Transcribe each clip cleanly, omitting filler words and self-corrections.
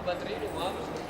baterainya udah mau habis.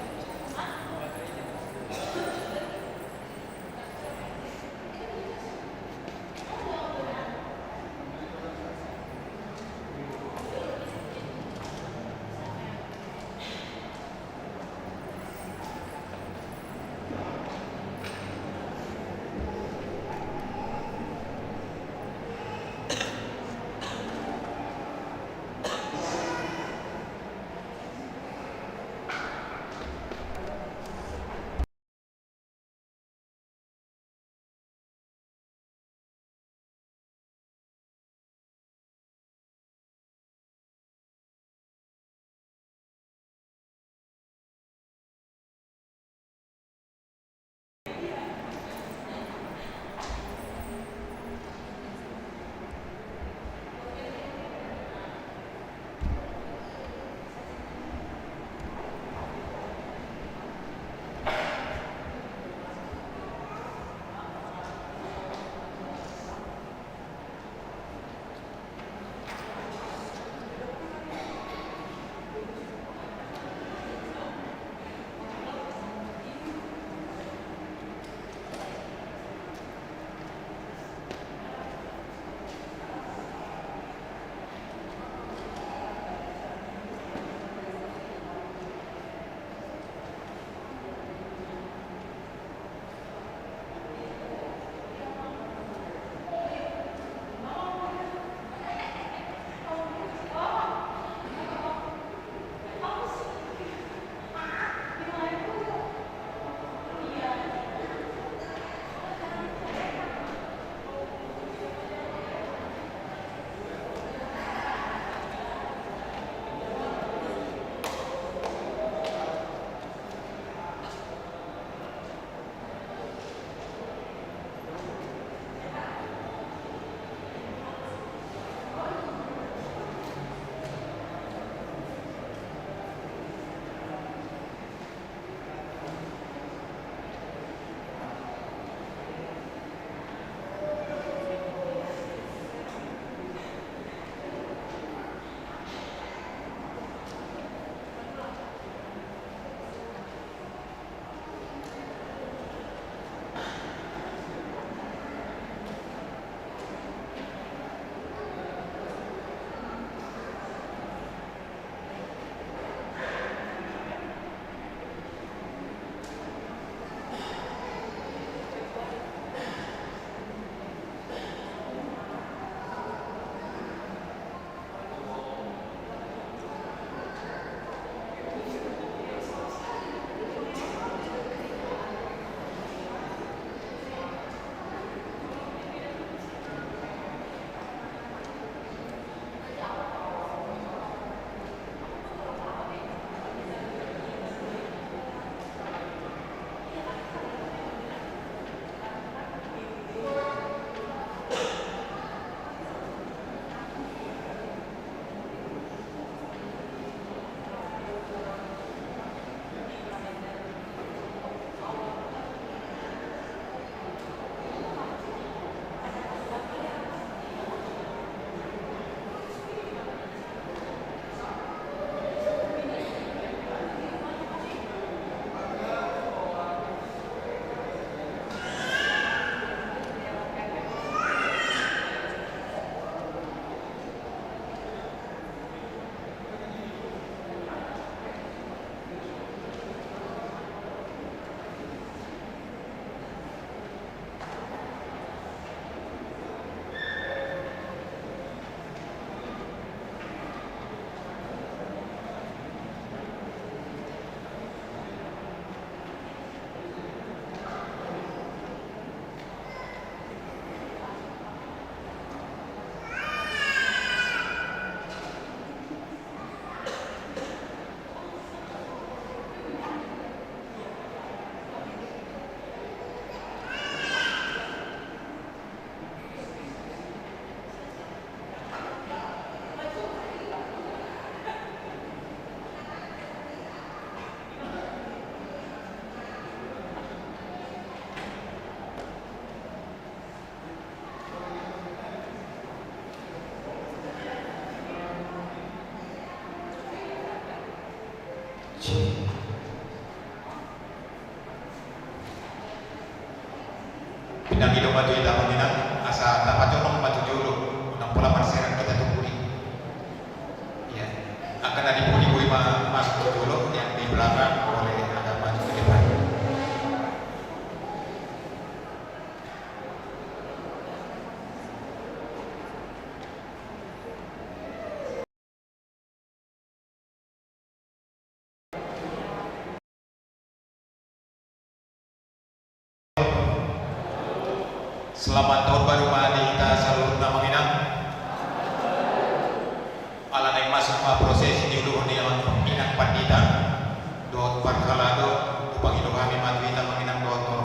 pinang ilo batu ita manginang asa tapat orang batu jolo nang pola marseran kita tunggu ya akan ada puli-puli masuk jolo yang di belakang oleh agak maju ke depan. Selamat tahun baru madi kita seluruh nama minang. Ala naik masuk ma proses di ulu ni minang pandita. Dot parkalado upang ilo kami madwita manginang dot.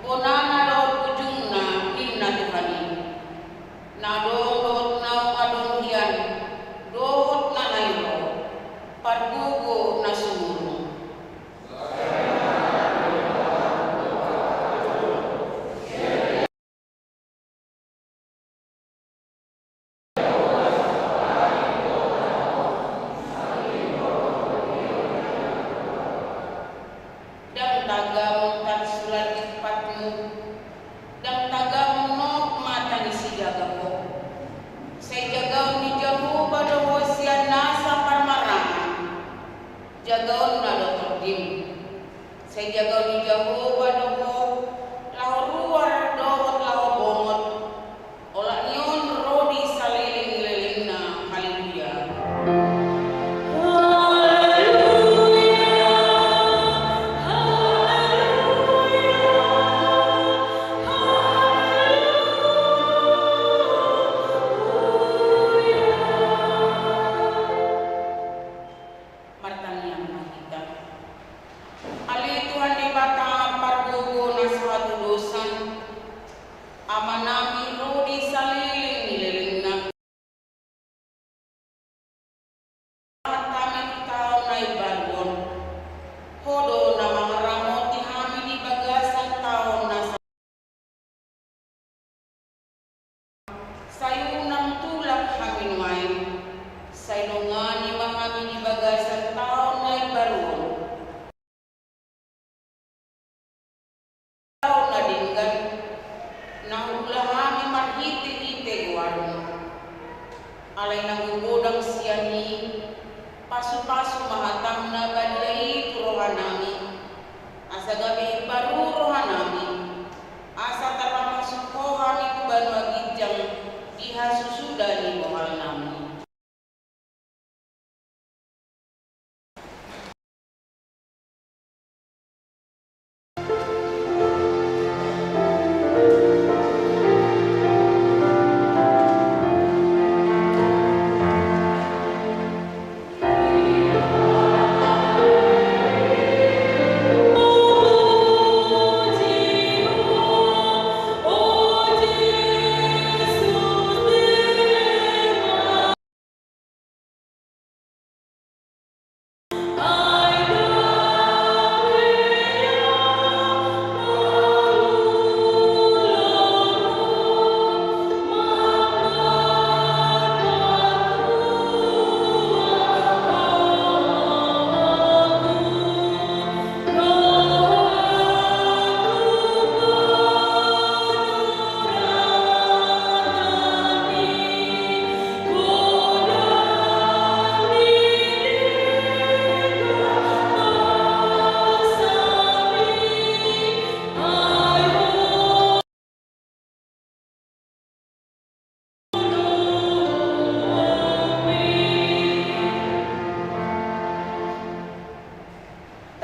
Bonana do ujungna inna Tuhani. Nado do sayunang tulak haminway, saynungan ni mahami ibagasan taon na ibaruon. Taon na dinggan, nahulahami marhiti-hiti warung. Alay nangugudang siya ni, pasu-pasu mahatang na badlay turuhan namin. Asa gabi paruruhan namin. Asa tapamasukohan ni kubano agidjang ihasusuda ni mohal namin.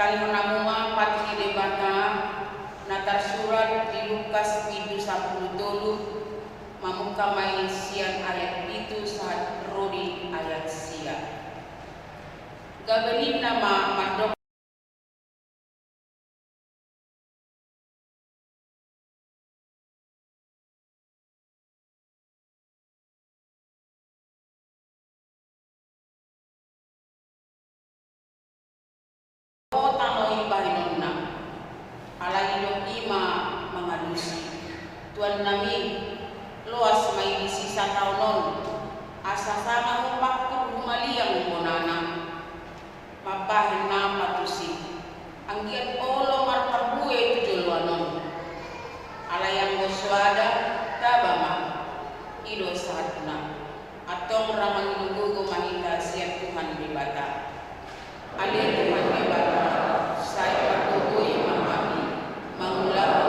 Tali namuma pati debata na tersurat di Lukas 7:10 mamuka may siyan ayat itu saat rodi ayat sia. Gaberin nama mandok Tuan nami loas may sisa taunon asa sama upaktur humaliang monana mabahin na patusi ang giat olo marparbue tujulwanon alayang goswada tabama ilo saat na atong ramang inugugo mahita siya Tuhan bibata alin Tuhan bibata saya patuloy mamami mangulang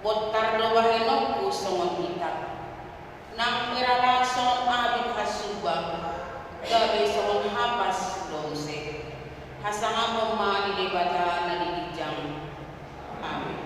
botar do bahenokku songon kita. Nang peralason abit hasuba, gabe songon hapas dongse. Hasanga pemani debata na dijang. Amin.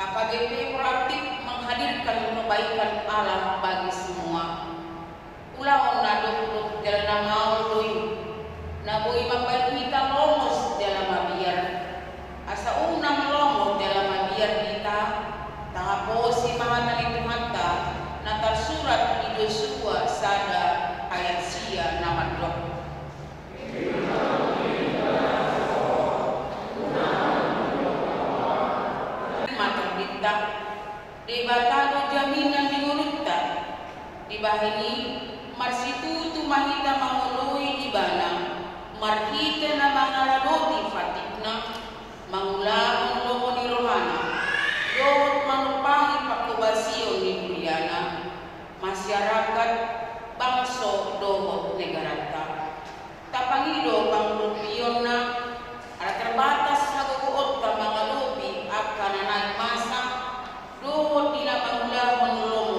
HKBP proaktif menghadirkan kebaikan Allah bagi semua. Ulang nado jalan maului, nabui mabai kita lomos jalan mabiar. Asa unang lomos jalan mabiar kita, tahaposi mahatan itu mata, natar surat Yosua sada ayat sia nama dua. Debatado jaminan dingurutta dibahini marsitu tu mahita mangului ibana marhita na mangaladoti fatikna mangulang lomo ni rohana dohot manupahi pakubasio ni Juliana masyarakat bangso dohot negarata tapangido pangrupiyon na ada terbatas hagukuot ka mga lupi akan naik masa dohot dina pangulang menulong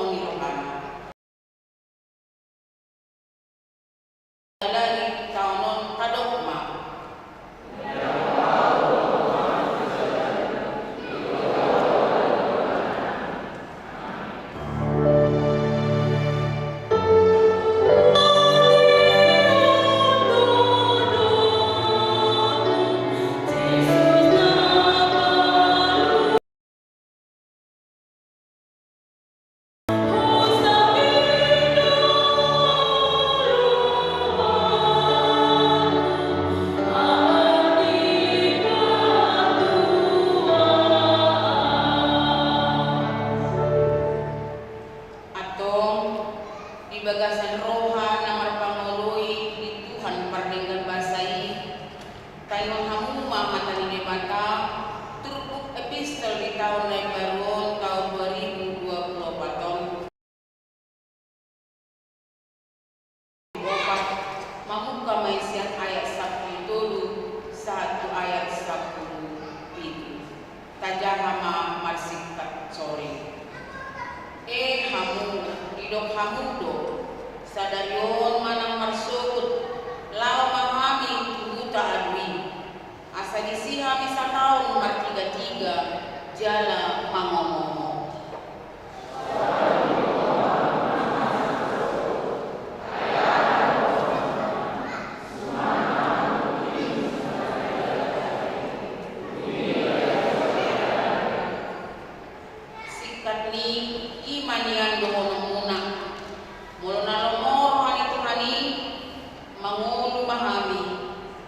di bagasan roha namar pangoloi di Tuhan pardenggan basai tayon hamu mamatani debata turuk epistol di tahun baru tahun 2024 mamuka maisian ayat 10 1 ayat 10 itu tajahama marsikat sore hamu didok hamudo sadarion manang marsukut lao mahami tuhuta adwi asa disiha bisa tahun mar 33 jala mangomomo imanian dohonomuna muluna lomoro hani tuhani mangulu mahami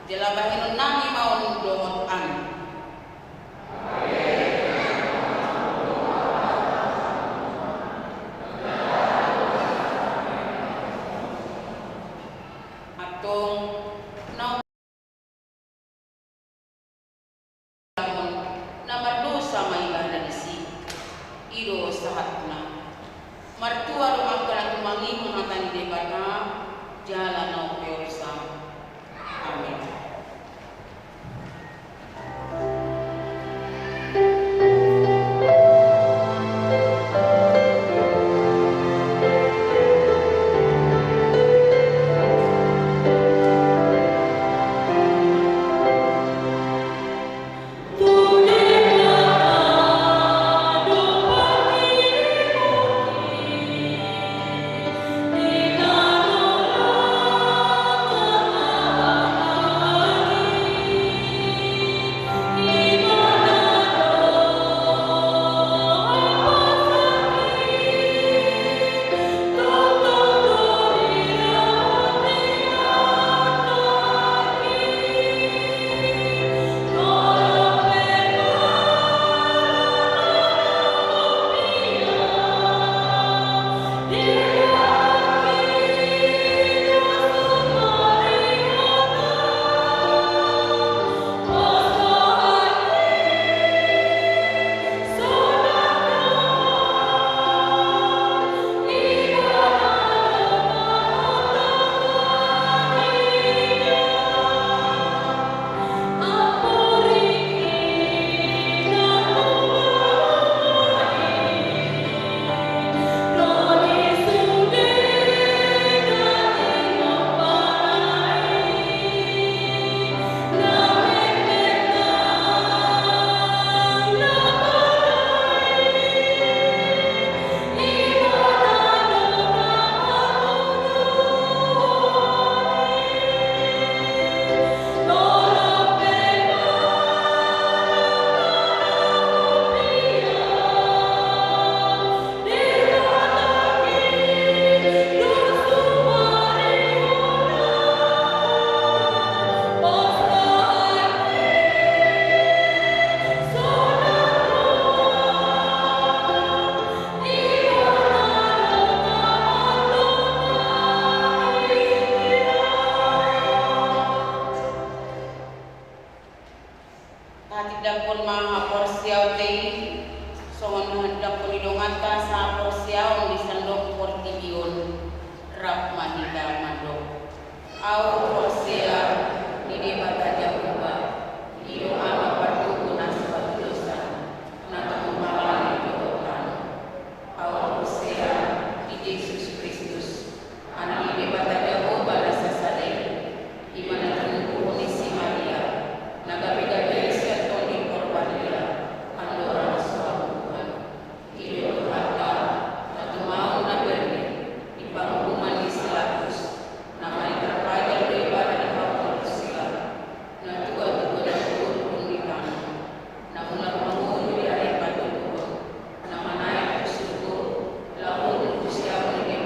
jelabahin nami maun dohot an atong nama dosa maibana disi ido sahatna martua rumah tumangi mengatakan debana jalan no peorsa amin. Dapun maha porsiau tei songon hendak penidongan ta sa porsiau di sandok portibion rap manida mando au porsia di debata jabuba di doa mapartu nasbat dosa nata mahalan dotan au porsia di Yesus Kristus ana di debata jabuba rasa sadai di mana tunggu kondisi Maria naga beda Namun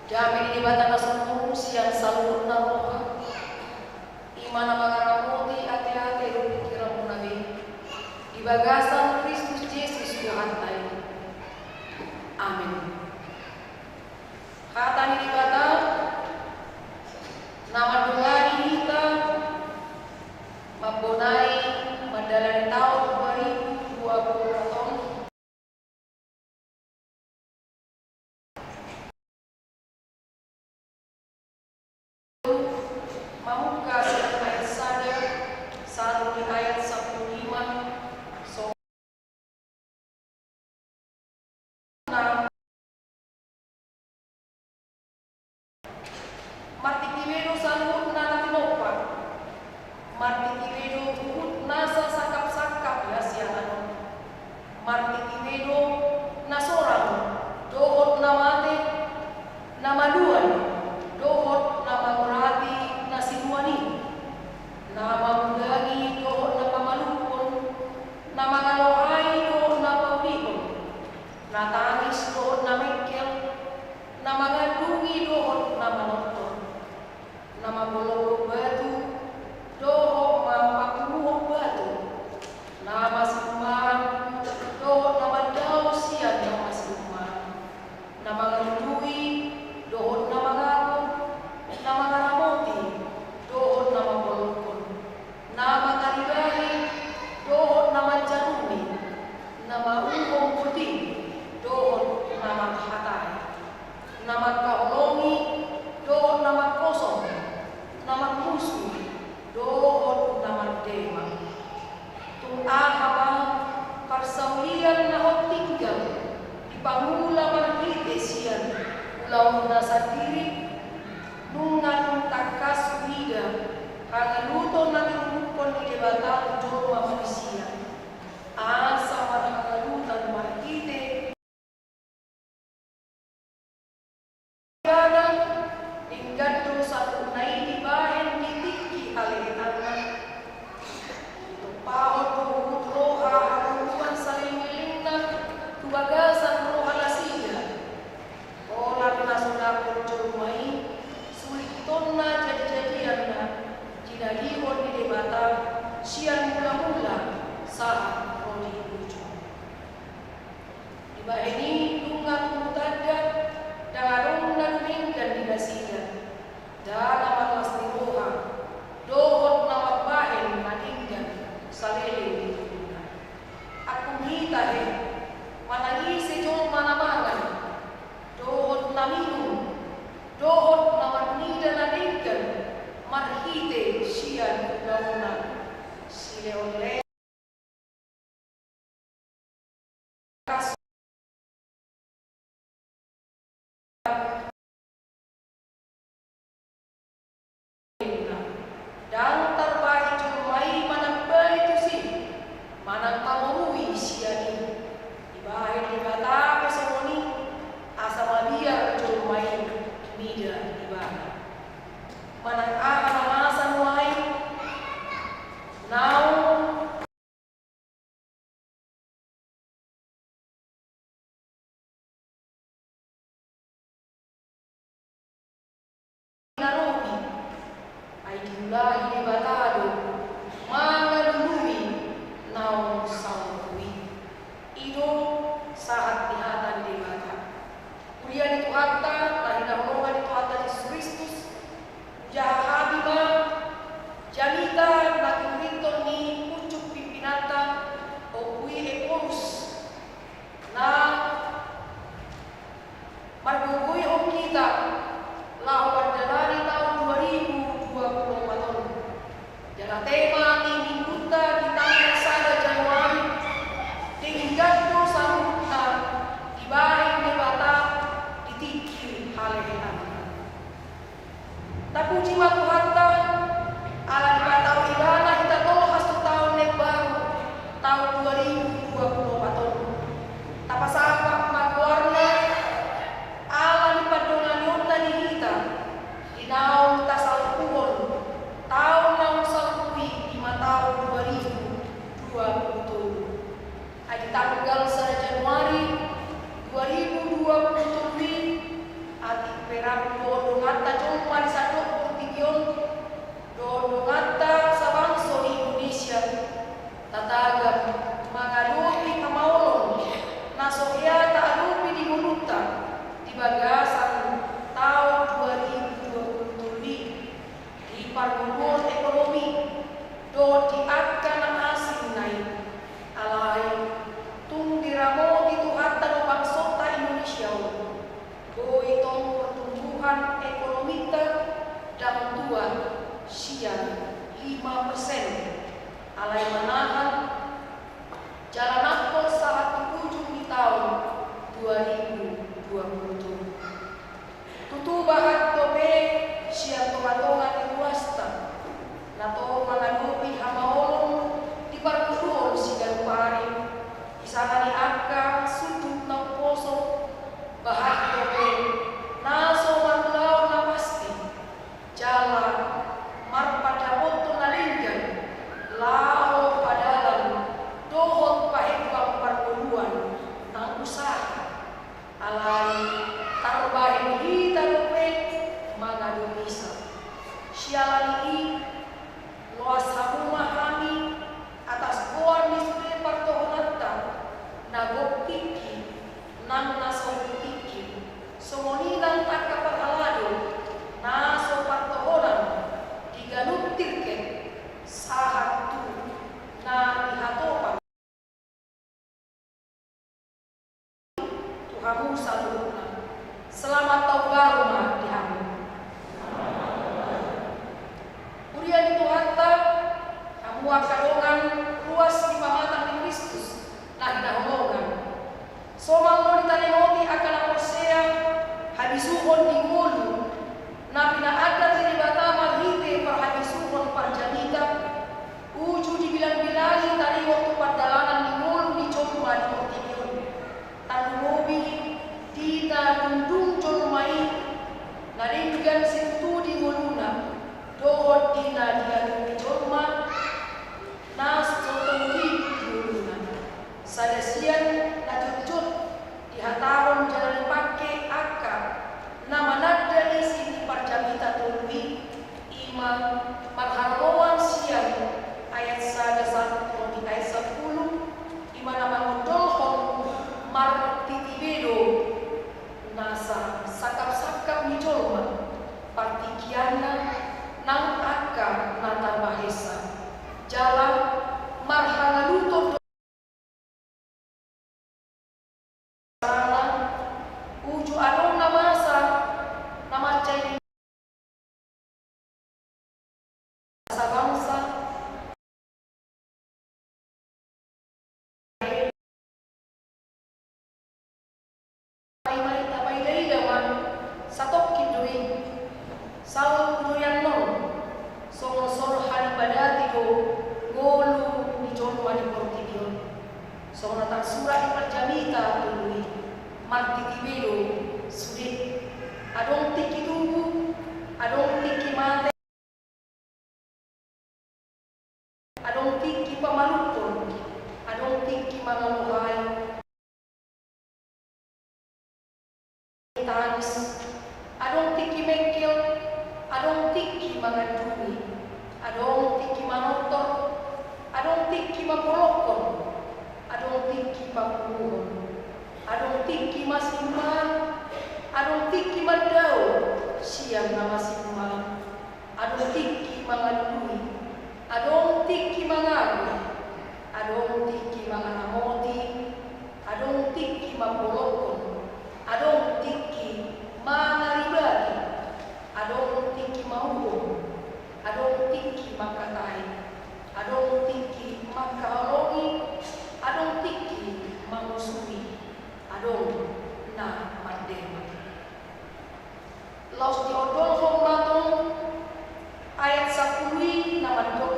Jami di batang semua siang salur naroha. Imana mangaramuti ati-ati pikiran nabi. Di bagasan Kristus Yesus Tuhantai. Amin. Kata ni di batang nama dungani kita mabonai madalani tahun 2020 Mamuka surat ayat saja satu di ayat 15 so Marti kiwedo salud na natinopa Marti kiwedo uhut nasa sakap-sakap ya siaran Marti kiwedo na sorang dohot na mate na maduan dohot na mamurati na sinuani na mamudagi dohot na pamalupon na mangalohay dohot na paulihon na tangis dohot na mekkel na mangandungi dohot na manonton na mabulog batu dohot mampakuluhok batu na masiluman dohot na madaw siya na masiluman na mangandungi dohot na mangako na mangaramot Lahi debatado, mangalului, naung salutui. Ido saat dihatan debata. Kuliah itu hatta, lahi dahuluan itu hatta Yesus Kristus. Jahabima, jamita, nakurinton ni pucuk pimpinata, okui ekorus. Na margugui om kita, lawan jalani tahun 2024. Jala tema ni mingguta di tanggal 1 Januari tinggal sarutta di bahin debata ditikir halehan. Tapi jiwa Tuhatta ala dibatau idana kita tolong hastu tahun yang baru tahun 2024. Tapasapa magwarna ala dipadongan yunta di kita di naung tasal puhon tahun naung salpui di tahun 2020. Adi tanggal 1 Januari 2020 adi perang dodongata jompa di satu portigion dodongata sabangso di Indonesia tatagam magalupi kamaulon nasohya ta'alupi di Muluta di bagasan tahun 2020 di perguruan ekonomi do diakan asing naik alai tung diramo itu hatta do bangsota Indonesia do itong pertumbuhan ekonomi dan tua siang 5% alai menahan jalan aktor saat ujung di tahun 2020. Tutubahat tobe siang tomatongan iwasta nato manganupi hamaolong di parkuduon sigang pari isana ni akka sudut na poso bahat tobe naso matlaw na pasti jala marpadapot na linggan lao padalan dohot pahibang parkuduan ng usaha alay tarbahin hita lupe mga dumisa sialani loas hamuma kami atas buwan ni suri partohonatta nagopiki nang nasongtiki sumonidan takaparhalado naso partohonan diganuptirke sahat tu na ihatopan Tuhamu saluruna selamat tahun baru ma dihamu Urian itu hatta kamu akadongan ruas di pamatang di Kristus nah dahologan somal lo ditanengoti akan aposea habisuhon di ngolu na pinaadal di batamal hite perhabisuhon parjanita uju dibilang-bilangi tadi waktu perdalanan di ngolu di Jomba di Portigion tanulobi dita dundung Jolmai naringgan situ di ngoluna dohot dina dialung di Jolma nas jotongi di ngoluna sadasian najut-jut di hataron jalan pake akar nama nada isi di parjamita tulwi iman marharowan siang ayat sadasan di ayat 10 iman nama ngudolhon martitibedo nasa sakap-sakap ni Jolma partikiana nang akar nata bahesa jalan marhalaluto uju anong namasa nama cai sa bangsa may daydaman satok kindoy sal kuyan non song halibadati do ngolu ni Jomba di Portigion song natang surat di parjamita tului martitibedo sulit adong tiki tubuh adong tiki mate adong tiki pamalupon adong tiki mangaluhay tanis adong tiki mekil adong tiki mangandumi adong tiki manotor, adong tiki mapolokon, adong tiki papuhon, adong tiki masiman, adong tiki madau, siang na masiman, adong tiki mangalui, adong tiki mangalu, adong tiki manganamoti, adong tiki mapolokon, adong tiki manaribadi, adong tiki mauhon, adong tiki makatai, adong tiki makahalongi, adong tiki mangusui, adong na mandema. Laos diodol matong ayat 10 na mandok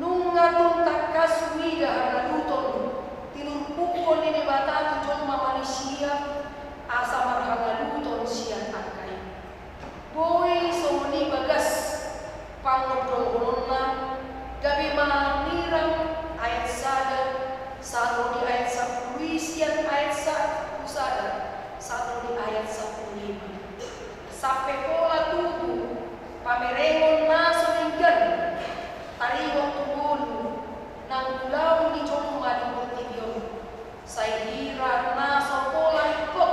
nung ngatong takasui dahana luton tinurpukon ni bata tujon manusia asa marhanga luton sian akai. Boy somoni bagas pangodol-odolna gabi manirang ayat satu di ayat 10 sian ayat 1 satu di ayat 15 sampai pola tubuh pamerengon naso linggan tariwang tubulu nang pulau di cuma di portibion saya hira naso pola ikut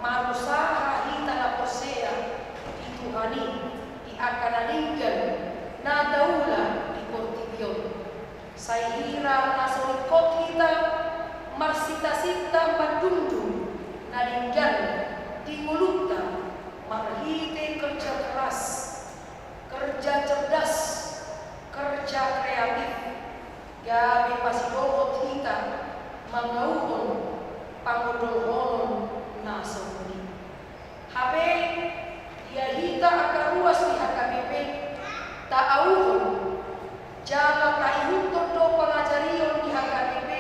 marusaha hita na persea itu hani di akana linggan na daula di portibion saya hira naso ikut hita marsita-sita madundu na linggan di mulutna marhite kerja keras, kerja cerdas, kerja kreatif, gabi pasidohot hita mangauhon pangodolhonon nasoni. Habe dia hita akaruas di HKBP taauhon jala taihunto do pengajarion di HKBP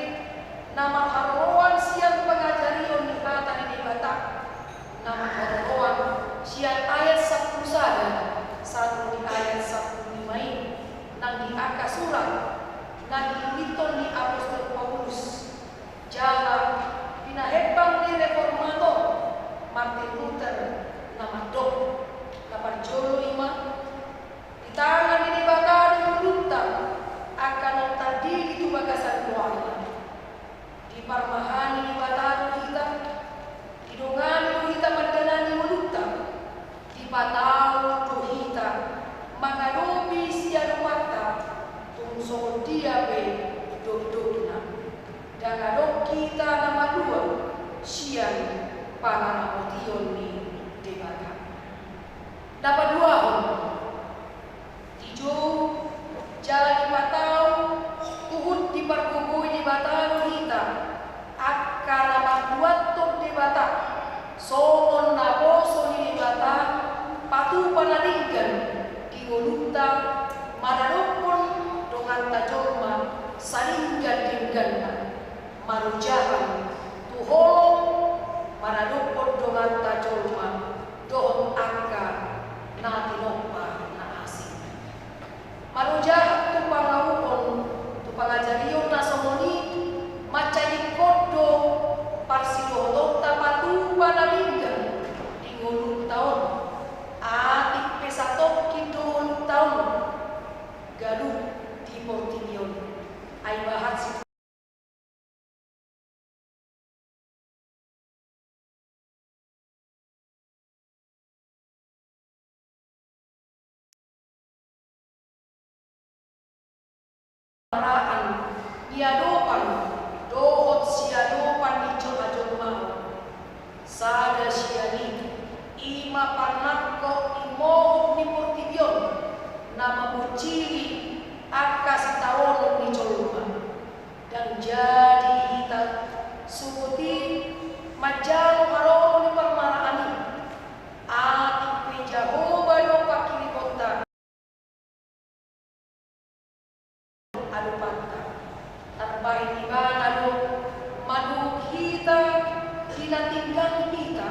nama haroan siang pengajarion di hata di Batak nama haroan siang ayat 10 satu di ayat 15 nang di angka surat nang dihiton di apostol Paulus jalan pinahebang di reformator Martin Luther nama dok nama jolo ima di tangan di bakal melutang akan tadi itu bagasan keluarga di parmahani di bataro kita hidungan kita madanani melutang patau tuhita mangadobi siya lumata tungsong dia be dok-dokna dan adok kita nama dua siang pananamotion ni debata dapat dua tijo jalan patau tuhut di parkuboy di batalo hita akan nama dua tok debata somon na poso ni debata patu panalinggan di ngolunta mananopon dongan tajorma salinggan dingganna marujahan tuholong mananopon dongan tajorma doon angka na tinoppa na asing marujahan tu pangawon tu pangajariyon na somoni macay kodo parsidohot patu panalinggan di ngoluntaon atik pesatok kidul tahun galuh di Portibion ay bahat si paraan diadopan dohot siadopan di johajon mau sada siani ima panakko imohon ni Portibion nama buciri akas taonon ni Coloma dan jadi hita sukuti majalo harono ni permaraani atik pejahoba do pakili kota adu panta tarbahin ibana do madu hita dinatinggang hita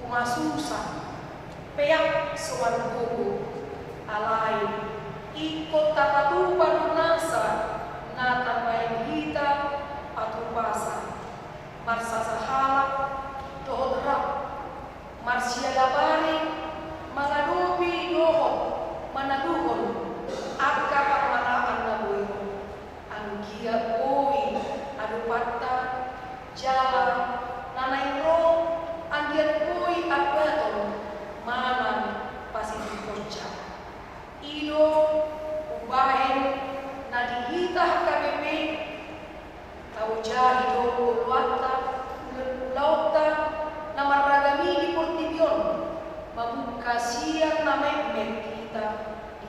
umasusa peyak suwan buku alai ikut tapatupan nasa na tambahin hita patupasa marsa sahala dohot rap marsia labari mangadubi dohot manaduhon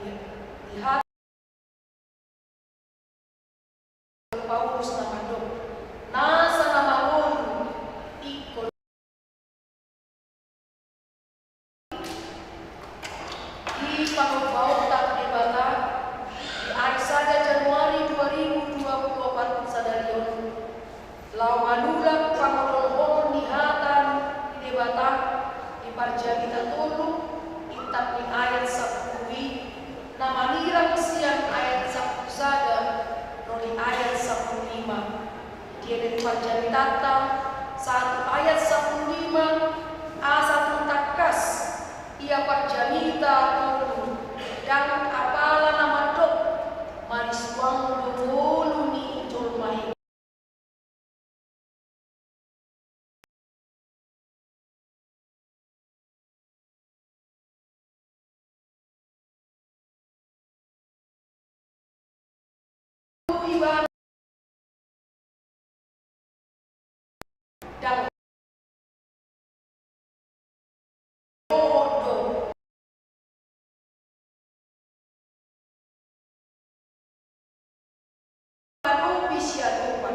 lihat Paulus nama dok nasa nama wolu ikut di Pangobautan Debata di hari saja Januari 2024 sadarion lau manulang pangolong nihatan di Debata di Parjanita Tolu itap di ayat 10 nama nirang siang ayat 10 saja di ayat 15 dia dari Parjanita 1 ayat 15 A1 takas ia Parjanita Tolu dan apalah nama dok maris wang dulu ni jolmai ibadah dan bodoh baru bisa lupa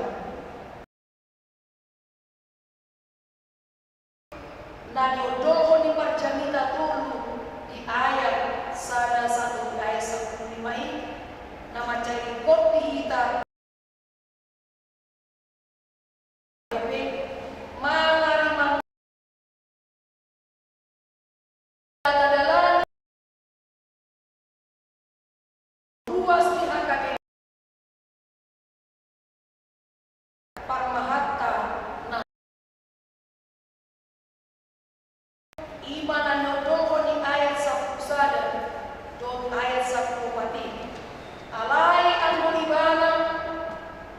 nah diodoh di Parjanita Tolu di ayat sada 1 di ayat 15 ini nama cari kopi hitam mengarimang adalah ruas di HKG Parmahatta nah imanan nodoho di ayat 10 sada dot ayat 10 mati alai angolibana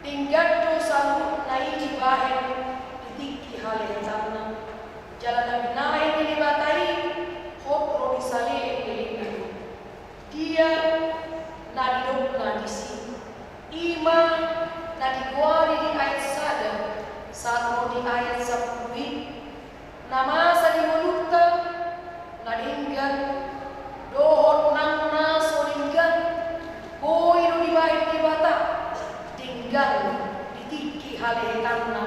tinggal salut naiji bahen ditiki haletana jalan nabi ini dibatai hotro disale elingan dia nadidok nadisi ima nadikuari di ayat sada satu di ayat 10 nama sadimulutta nadinggan dohot nang nasolinggan boy no di bahen di bata tinggal ditiki haletanna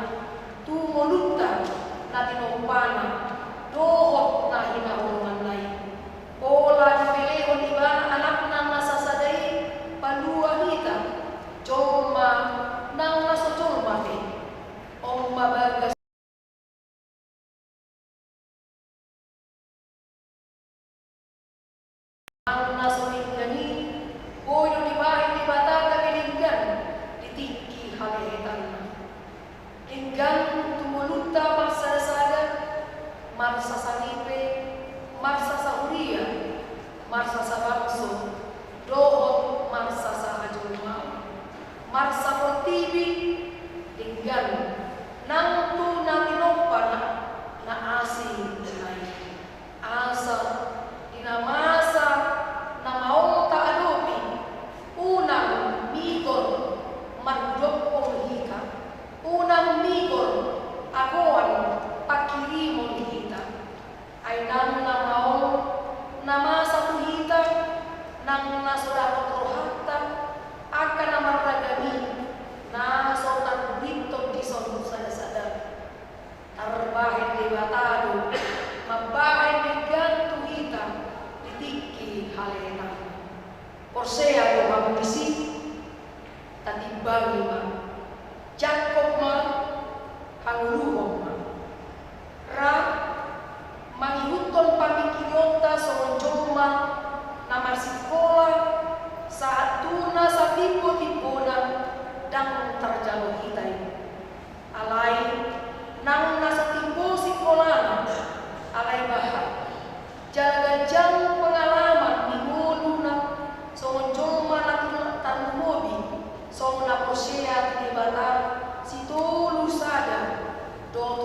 tu molutta na tinompana dohot na hinahongan lain pola dipelehon ibana anakna nasasadai pandua hita joma nang nasojolma pe omma bagas nang nasolingani boy no di bahen di bata kabelinggan ditiki haletanna enggan tumulutta marsada marsa salipe marsa sahuria marsa sabangso dohot marsa sahajulma marsa portibi enggan nang tu natinompana na asing nai asa dinamasa na maong taadopi unang migor magdopong hika unang migor agoan pakirimon hita ay nang namaong namasa hita nang nasodakot rohata akan namaragami na sotan bintog di sono sada-sada tarbahin debatado mabahin di gantu hita ditiki haletan porsea do mabisi tatibagi ma Jakob ma hanguluhong ma ra mangihuton pamikiyota sonjoma na marsikola saat tuna sa tipo-tipona dang terjalo hitay alay nang nasa timbo sikolana alay bahat jalagajang pengalaman ni mulu na sonjoma na tanumobi song na posya di bata si tulu sada do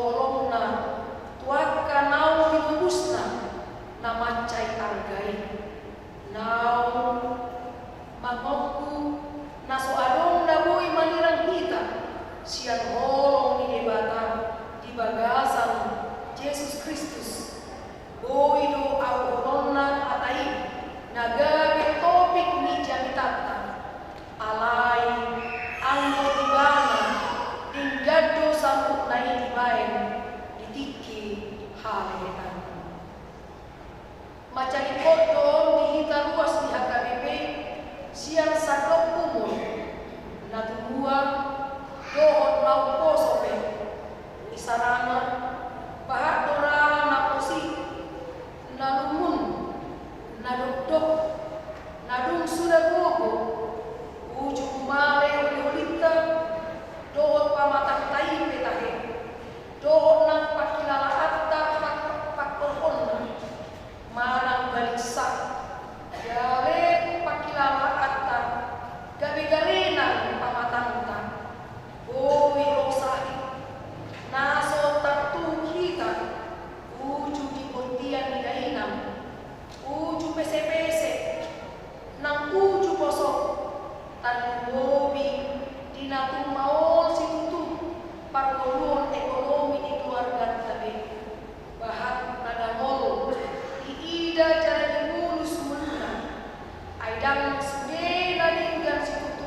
dan sude nadinggan sikutu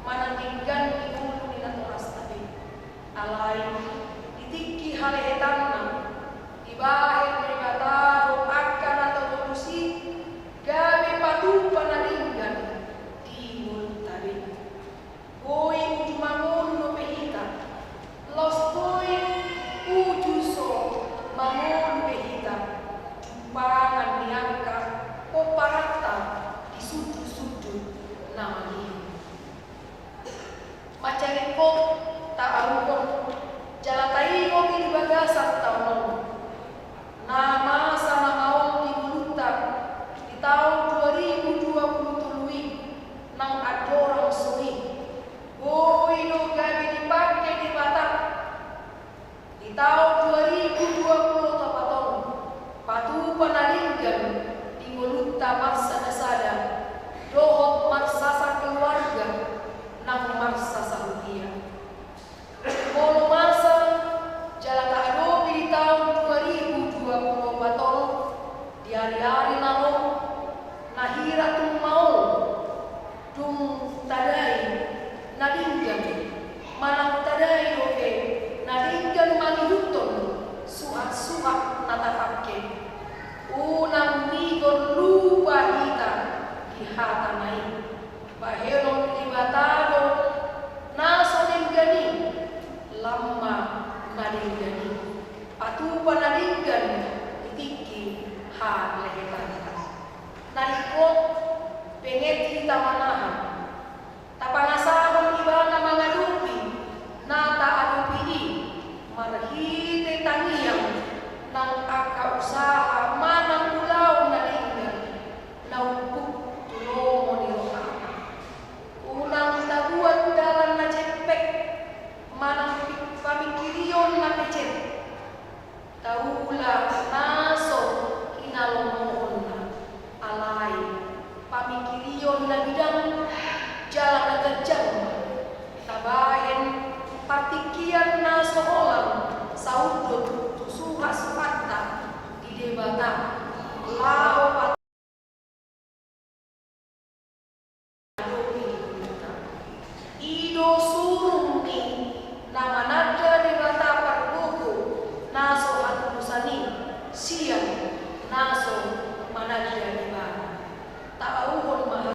manandinggan ikulu ninatoras tabi alai ditiki halehetanna dibahir negatado akan atau dolusi gawe padu panalinggan di mulut tabi boy uju mangun no pehita los boy uju so mangun pehita jumpangan diangka o parata di sudut-sudut nama dia macarikot tak arukon jalatai ngopi di bagasan tahun nama sama maul di Bulutan di tahun 2020 nang adorang suwi boy no gabi dipakai di Batak di tahun 2020 tahun patu panalinggan di Bulutan marsa nasada dohot marsasa keluarga nang marsasa rupiah Molo masa jalan adobe di tahun 2024 di hari-hari nalo nahira tung mau tung tadai nadinggan manang tadai oke nadinggan manihutun suat-suat natapake unang migon lupa hita di hata naik bahelong libatado naso ninggani lama nadinggani patupa nadinggan itiki ha lehetanta narikot pengeti tamanahan tapangasahon ibana mangadupi nata adupi marhite tangiyang nang aka usaha manang ulaw nadinggan naupuk tulomo ni rohana unang tabuan dalan na cepek manang pamikiriyon na pecet taula naso kinalomoon na alay pamikiriyon na bidang jalan na gajang tabayan patikian na soholang sa udot tusuha supata di debata lao ido surung ni nama nada di bata parbuku naso hatusani siang naso manada di bata taauhon mahal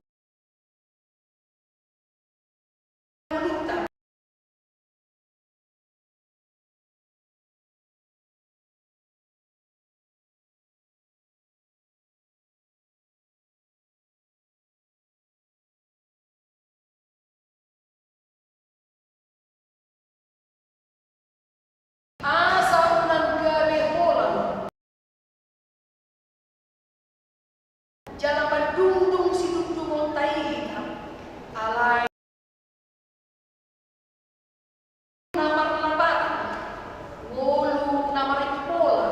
asa unang gawe holang jalan pandungdung si dungdung tai alai namar lapat ngulu namar ipola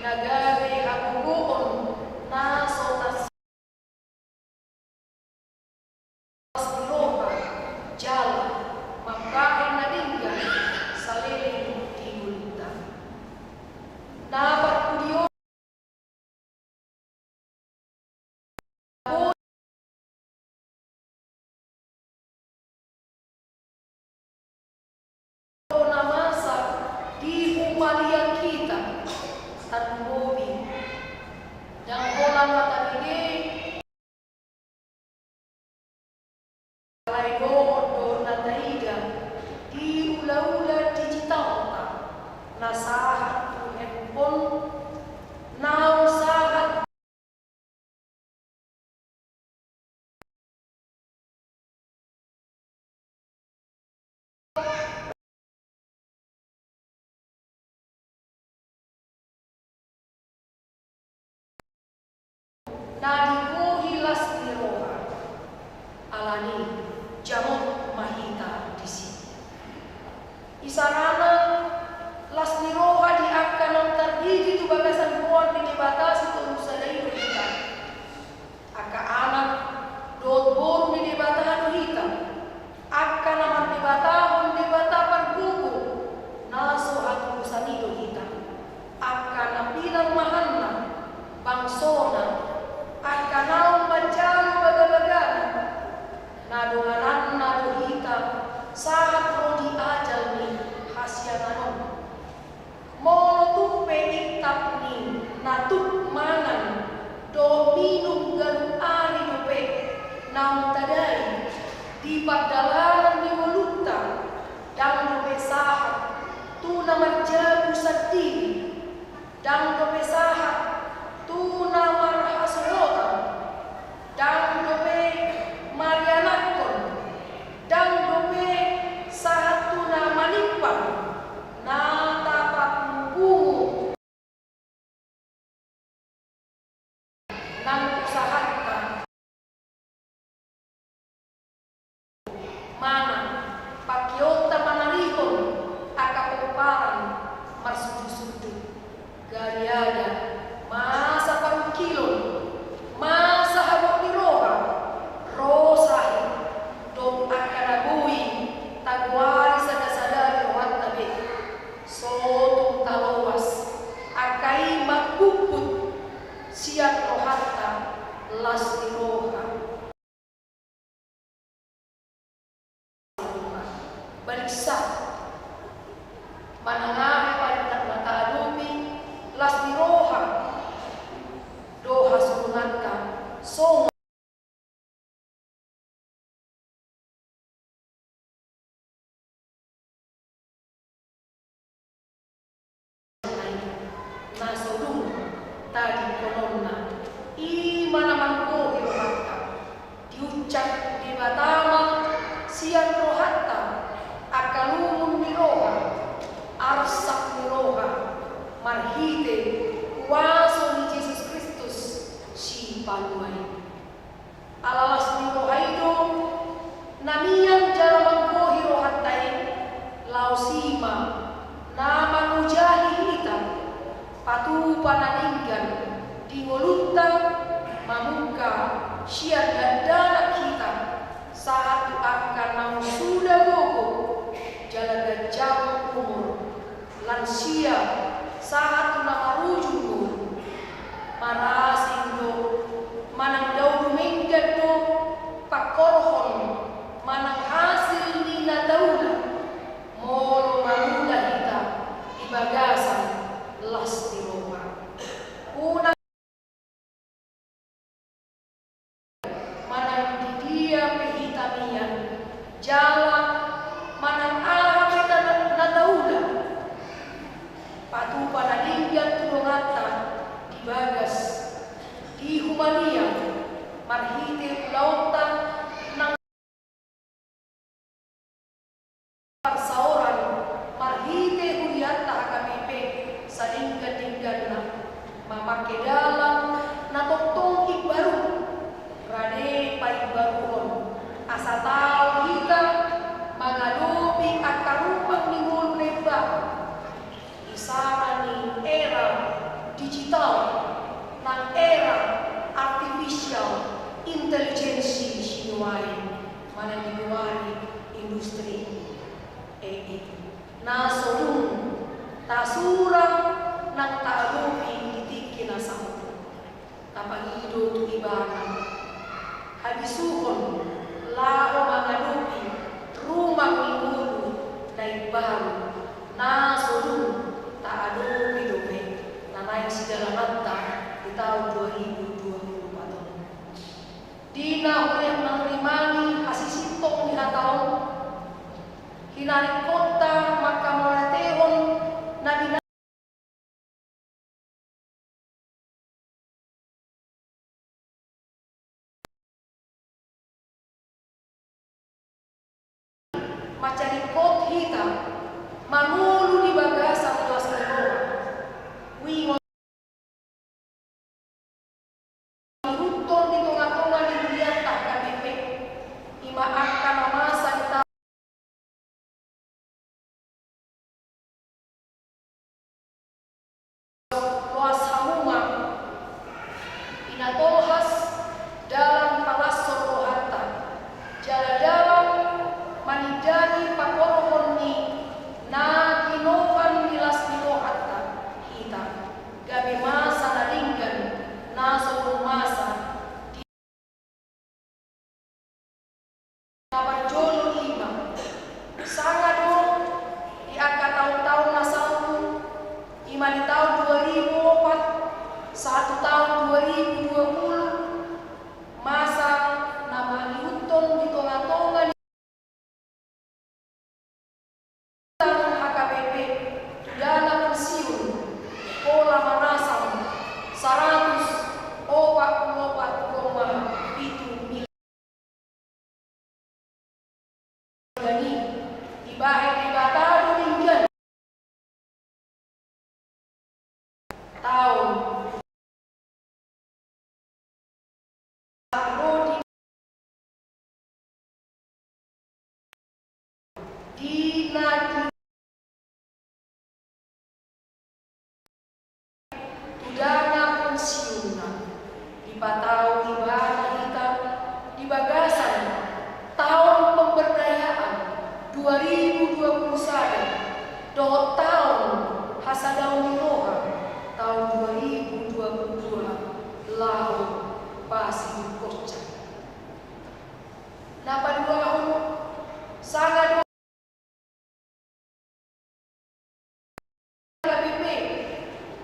nagawe hagugoon naso tas loba jalan makain nadinggan saliling di Bulutan nabar kudio namasa di umalian kita tanbobi yang holang matabige alay do nataiga di ula-ula digital nasahat handphone nausahat nadibuhi las niroha alani jamot mahita di sini isarana las niroha di akan terdiri tu bagasan buat di dibatasi tu usadai kita aka anak dot bor di dibatahan kita akan aman dibatahon dibatapan buku naso atu usanido kita akan napilang mahanna bangsona akan di padalanan di Wolutta dan dobesahat tuna marjabu satiri dan dobesahat tuna marhasurotan dan dobe marianakon dan dobe sahat tuna manipan nata pakumpungu nang usahatta mana pakiota manalihon akapeparan marsudu-sudu gariada masa parukilon masa habok ni roha rosahi dom akanabui tagwari sada-sadari rohat tabe sotung talowas akai makuput siap rohatta las ni roha balik sah manangahe palitak mata adupi las ni roha doha sungatta songa nasodung tadi kolonna i mana mangko rohatta diucap di batama siang rohatta akalumun ni roha arsak ni roha marhite kuaso ni Yesus Kristus si panuai alalas ni rohaido namian jala mangko rohattai lausima nama nujahi hitam patu pananinggan di Wolutta mamuka siar dandana kita saat akan nang sudah gogo jalaga jam umur lansia saat namarujuku marasindo manang daun menggado pakorhon manang hasil ni nadaula molo mamula kita di bagasan las di Roma una manang di dia pehitamian jala manang ahapeta nadaula patu panalinggan tulungata di bagas di Humania marhite ulauta nang parsaoran marhite huriata HKBP salinggan-linggan mamake dalam natotong ibaru rade paibaruhon asa tau kita mengadopi akarupang mingul lebar isarani era digital nang era artificial intelligence sinuai mana dinuari industri AI nasodung tasurang nang taalupi ditiki nasamu tapangido tu ibana habisuhon lao mangalupi rumah mingulu naik baru nasodung taalupi dobe nanay sidalamanta di tahun 2024 dina urep nang limani hasisintong ni tahun hinari kota maka molatehon na macari kot hitam manulu di bagasan kelas kedua wingon ruton di tengah-tengah di dunia tak KBP ima akan masa kita luas hamuma inatolhas dalam palasor rohata jala-jala manijani pakorohon ni na ginovan nilas nilohatta hita Lani ibahe di batado linggan tahun rodi di nadi tudana pensiunan di batau ibana hitam di bagasan tahun pemberdayaan 2021 dohot tahun hasadaun roha tahun 2022 lau pasi kocak napa dua sangat HKBP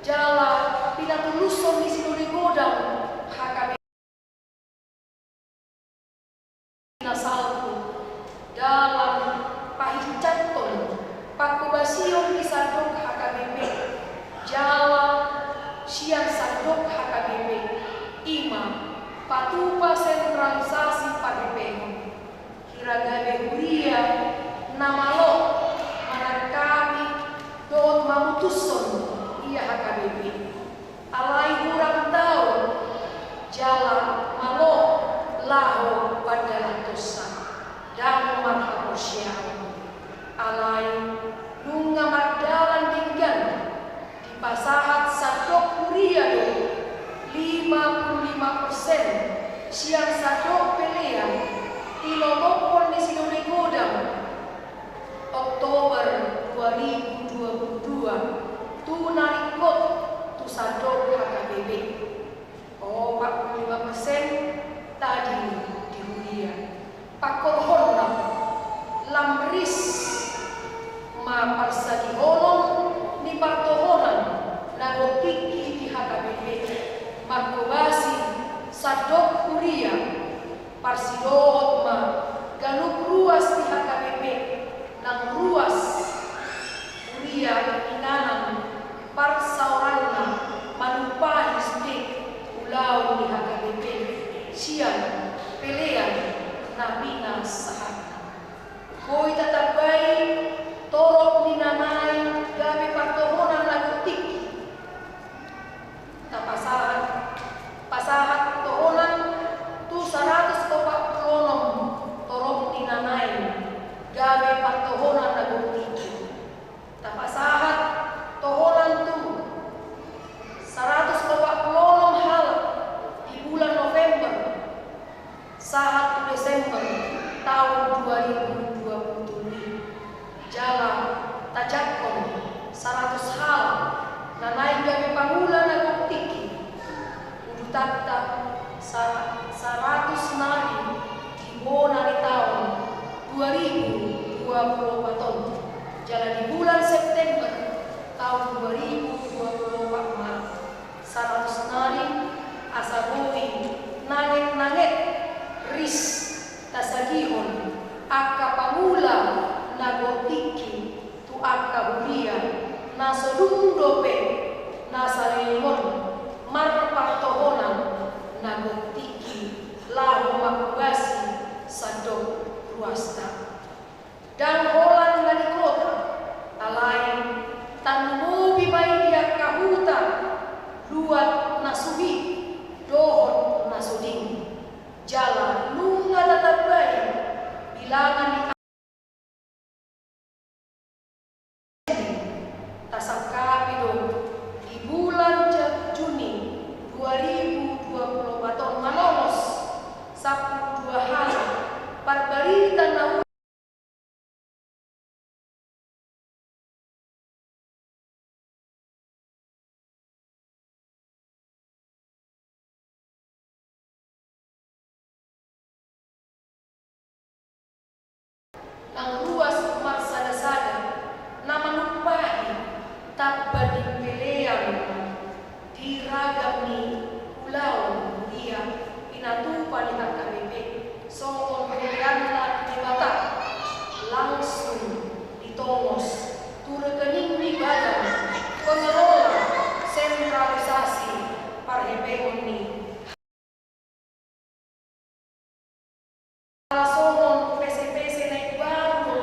jala pinatuluson di sinuri godang HKBP nasalku dalam pahicaton pakubasion di sadok HKBP jala siang sadok HKBP ima patupa sentralisasi PDP kiragabe huria namalo manakami doon mamutuson iya HKBP alai hurang tau jala malo laho pada dosa dan marhaposya alai nunga mardalan dinggan di pasahat sadok huria do 55% siang sadok pelean ilolopon di sinuri godang Oktober 2022 tu narikot tu sadok HKBP 45% tadi di huria pakor honam lamris ma parsagi holong ni partohonan nagotiki di HKBP markobasi sadok huria parsidohot ma ganuk ruas di HKBP nang ruas huria inanam parsauranna manupahi stik ulau di HKBP siang pelean nabina sahatna koi tetap baik torok ninamai gabe partohonan lagutik pasahat tohonan tu 146 torok ninamai gabe partohonan lagutik tapasahat tohonan tu 146 hal di bulan November saat Desember tahun 2020 jalan tajakon 100 hal nanai gabe pangula nagutiki udu takta 100 nari di bonari tahun 2024 jalan di bulan September tahun 2024 Maret 100 nari asabui nanget ris tasagihon akka pamula nagotiki tu akka huria nasodundope nasalimon marpartohonan nagotiki lahu makubasi sadok ruasta dan holan dari kota alain tanmubi bai dia kahuta luat nasubi dohon nasuding jalan lunga tetap baik bilangan tasangkapi do di bulan Juni 2024 manolos 12 hari parbarita na ang ruas marsada-sada na manumpahi tabba di pelean di ragam ni pulau dia pinatupa ni HKBP so pemilihan di bata langsung ditongos tu rekening di badan pengelola sentralisasi parhebeon ni Somon PCPC naik baru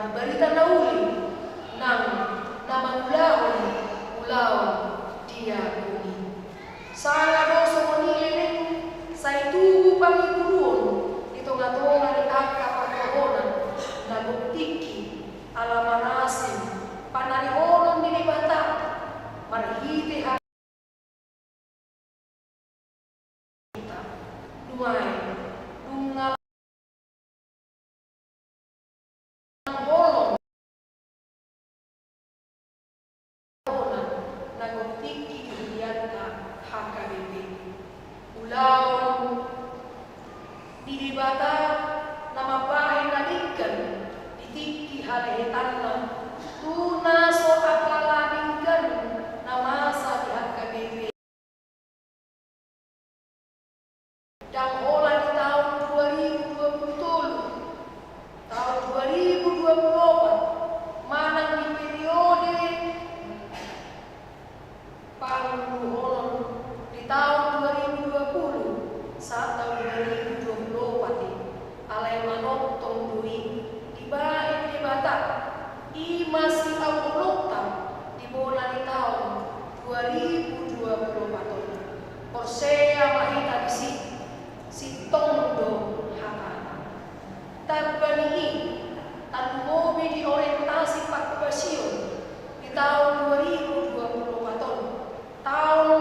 Parbarita nauli nang namangulaon ulaw dia kuni. Sanga doso monilin sa itubo pangiguruon ito nga tonga ni Aka pagkahonan na buktiki alamanasin panarihonon ni bata marhiti dumay dungal holong nagotiki kiliyan ka HKBP ulaw di bata na mabahay na diggan ditiki halehetan na tuna so akalaninggan na masa di HKBP dan olah di tahun 2020 tahun 2024 manang di periode panguluhonon di tahun 2020 saat tahun 2024 alay manotong duit di baik di Batak i masih awalokta di bulan di tahun 2024 Porsea mahita di si Tondo Hakana Tarbani Tanmobi di orientasi Pakubasyon di tahun 2024 tahun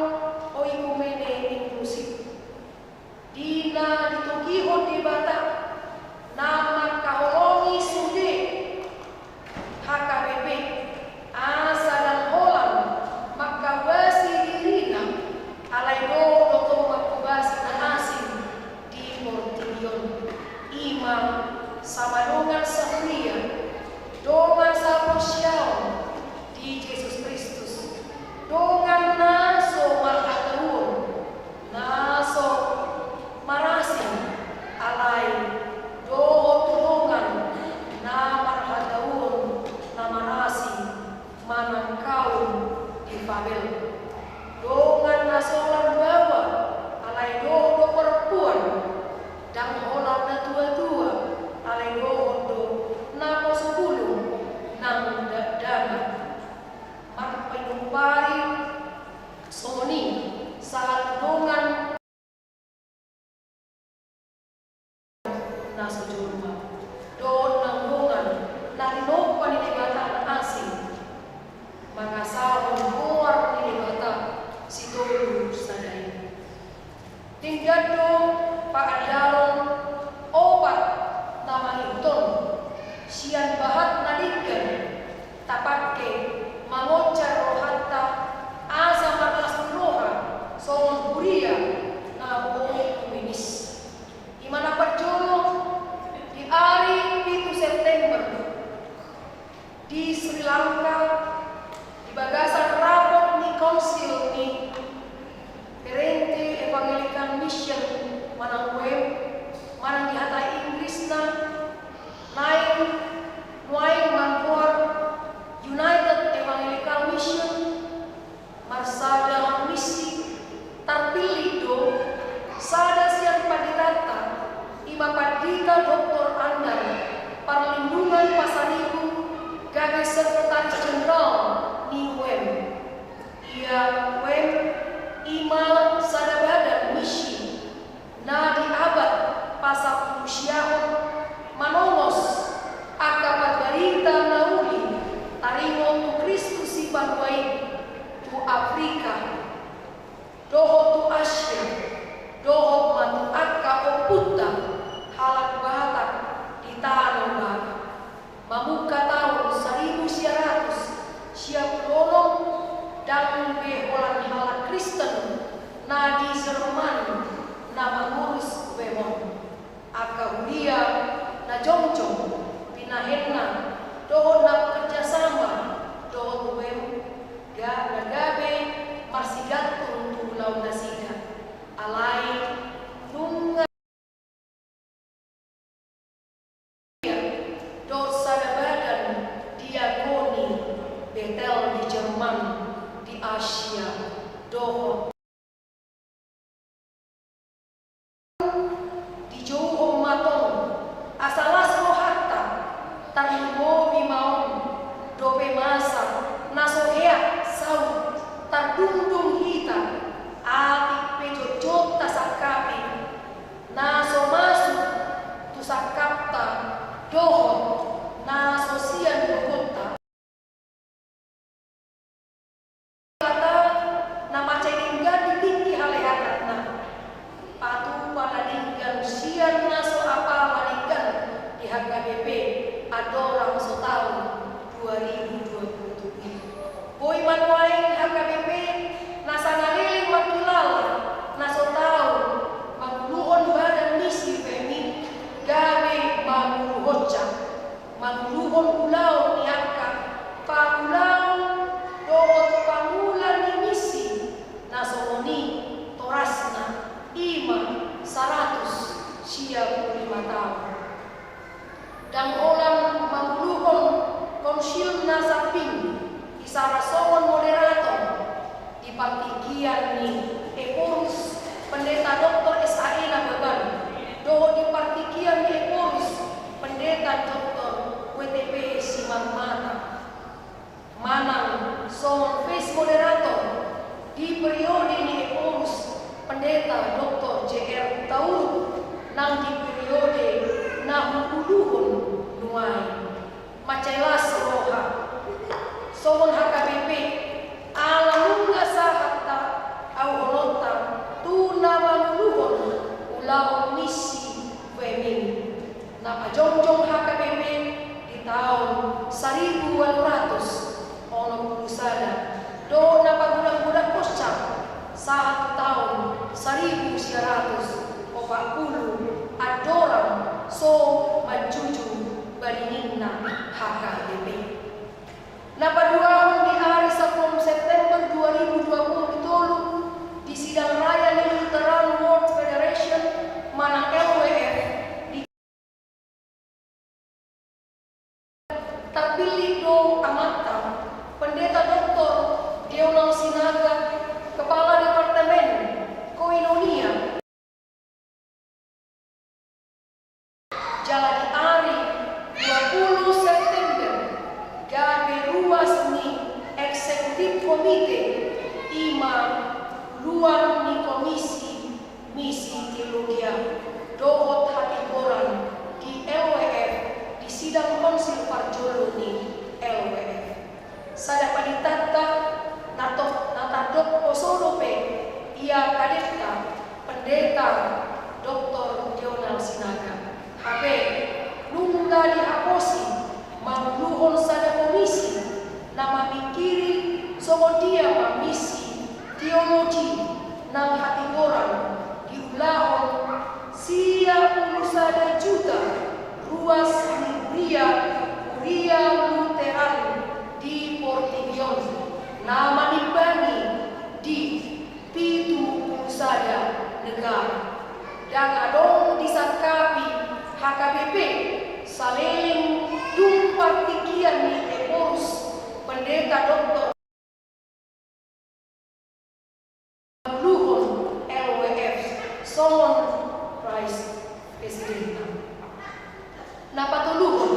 Oikumene inklusif Dina ditugihon di Batak nama kaholongi sude HKBP asa dan holang makabasi dirina alay do dokong makabasi na asin di Mortilion imam samanungan sa hulia dongan sa posyaon di Jesus Kristus dongan naso marhataun naso marasin alay dohot tulungan na marhataun na marasin manang kaun di Babel dongan nasolan bawa alay dohot perempuan dan olah na tua-tua alay dohot na posubulong nang dana magpainumpari soni sa dongan nasa jurma doon ng bungan na tinupan ni Bata na asing mga sawang buwar ni Bata si Tulu sa dahin tinggado paadalong opat na mahiuton siyan bahat na liggan tapat ke mangocar rohatta asa makalas roha so buria na buong kuminis imana perjolong di hari 7 September di Sri Lanka di bagasan rapot ni konsil ni Perente Evangelical Mission manang web manang dihatai Inggris na naik nuai mantuar United Evangelical Mission marsada misi terpilih do sada siang padilata ima padita Dr. Andar perlindungan pasaribu gagai sekretaris jenderal ni WEM ia WEM ima sada badan misi na di abad pasal usiahon manongos akapat barita nauli taringo tu Kristus si Banwai tu Afrika doho tu Asia doho matu akka oputa halak bahatak di tanah baga mamuka tahun 1900 siap dolong dan beholan halak Kristen na di Jerman na mengurus Wemon akka hulia na jongjong pinahenna doho na kerjasama doho Wem ga nagabe marsigatung tulau nasida alai nunga dosa badan diakoni Betel di Jerman di Asia doho di Johor Matong HKBP Adorang Sotau 2027. Boy manuain HKBP nasanaliling makilala nasotau maguluon badan misi femi gabe maguluhotsa maguluon ulaw ni Akka pagulaw doot pangulan ni misi nasomoni torasna ima 100 siya 5 tahun dan orang maguluon konsil na saping isarasongon moderator di partikian ni Eporus Pendeta Dr. S.A.Ela Baban doho di partikian ni Eporus Pendeta Dr. WTP Simang Mata Manang son face moderator di periode ni Eporus Pendeta Dr. J.R. Tauru nang di periode nahuluhun nuai Macelas Roha Somon HKBP alamungga sahata au honota tuna manguluhon ulau misi femin na ajongjong HKBP di tahun 1800 ono pulusada do na pagulang-gulang kosca saat tahun 1940 adorang so majuju bariningna HKBP. Napaduahon di hari 10 September 2020 di sidang raya di Lutheran World Federation Manang LWF di terpilih do amata Pendeta Dr. Deonal Sinaga Kepala Departemen Koinonia jalani hari 20 September gabe ruas ni eksekutif komite ima luar ni komisi misi teologia dohot hati koran di LWF di sidang konsil parjolo ni LWF sada paditata natadok posolope ia kadeta Pendeta Dr. Deonal Sinaga HP nungga dihaposi magluhon sada komisi na mamikiri songo dia mamisi teologi nang hati orang diulahon sia sada juta ruas Uria Lutheran di Portigion na manimbangi di pitu sada negara dan adong disangkapi HKBP saling dumpartikian ni Eporus Pendeta Dr. Luhun LWF Somon Price Presidenta napatuluhun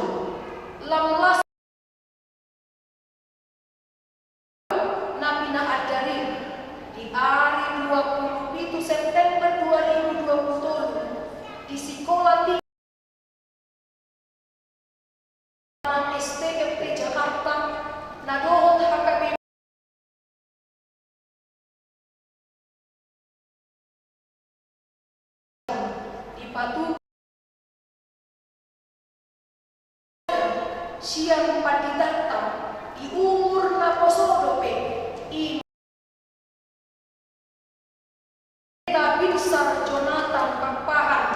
lamlas na pinaadari di hari 27 September 2020 di Sekolah STFP Jakarta nadohot HKBP dipatu siang padidata di umur na posodope Binsar Jonathan Papahan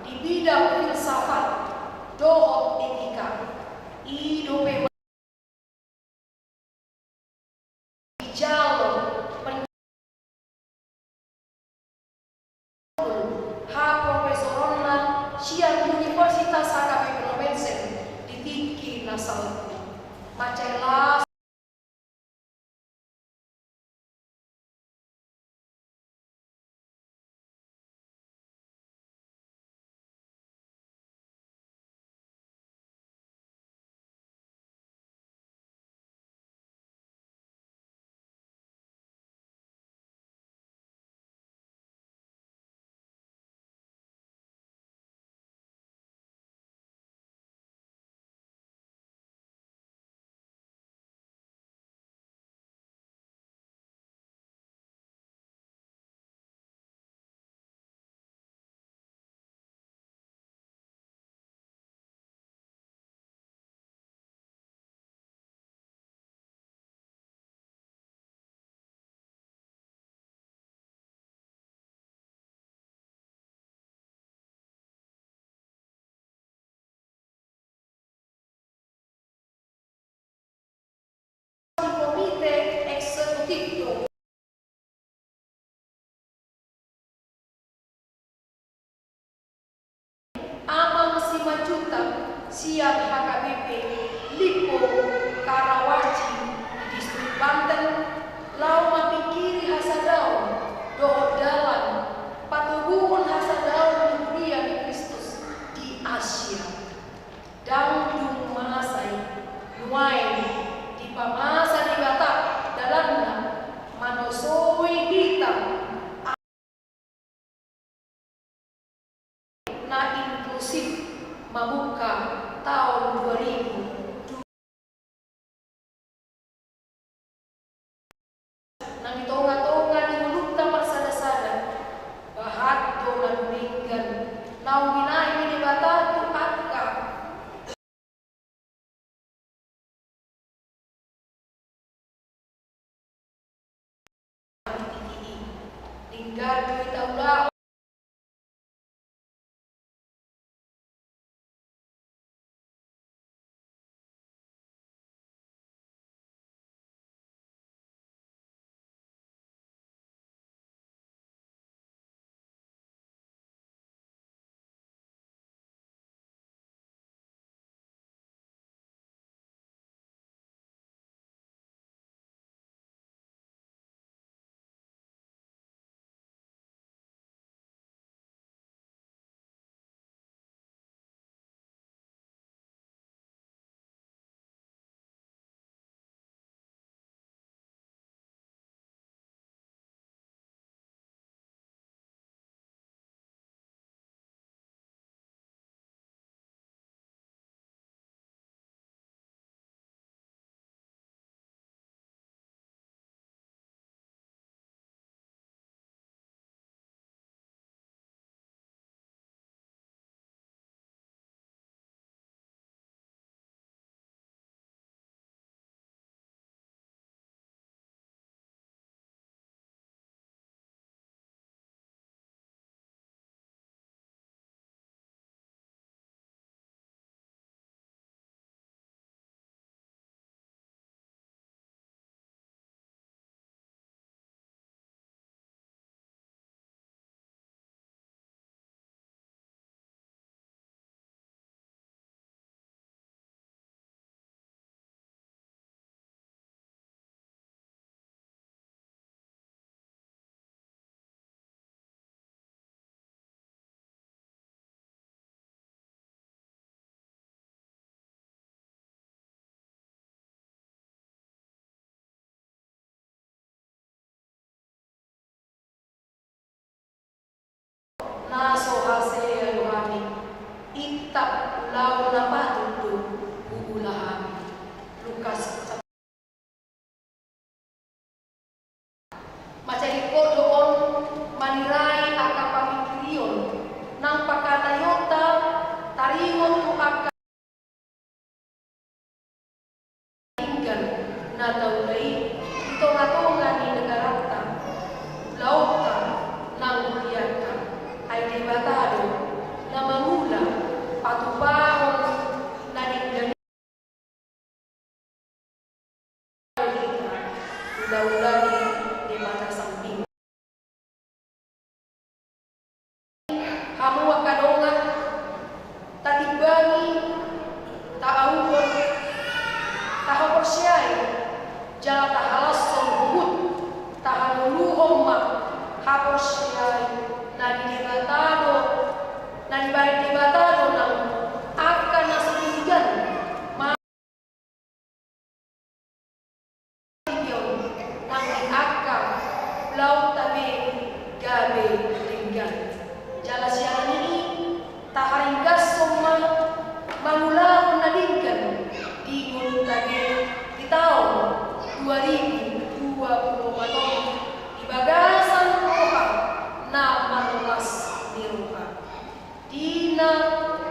di bidang filsafat dohot etika idope jalur ha profesorona siang Universitas HKBP Provinsen di Tingki Nasal Macelas Sian HKBP Lipo Karawaci di distrik Banten lau mapikiri hasadau doa dalan patubuhun hasadau mulia di Kristus di Asia dan dung masai nuai di pamasa di Batak dalanna manosoi hitam na inklusif membuka tahun 2000 nang ditonga-tonga di mulutna marsada-sada bahat dongan minggan nau binahi di batatu akka tinggal duit taulah naso hase yohani itak ulau napatutu bubulahami Lukas macari kodoon manirai aka pamikirion nang pakatayota taringon tu aka tinggal na taulay ito-nga ni negarata lauta nang buyata ay debatado na manula patupahon na ninggan ula-ulani di mata samping hamuwa kadongan tatibani taawon tahaporsyay jala tahalas sonhut tahanuluhom ma haporsyay na didebatado na dibalik debatado ng akan na satujuan ma'ibyon ng diakang laut tabi gabi tinggan jala siya ini taharinggas summa mangulang na tinggan di gunung tabi di tahun 2024 di bagasan roha na manulas di roha di na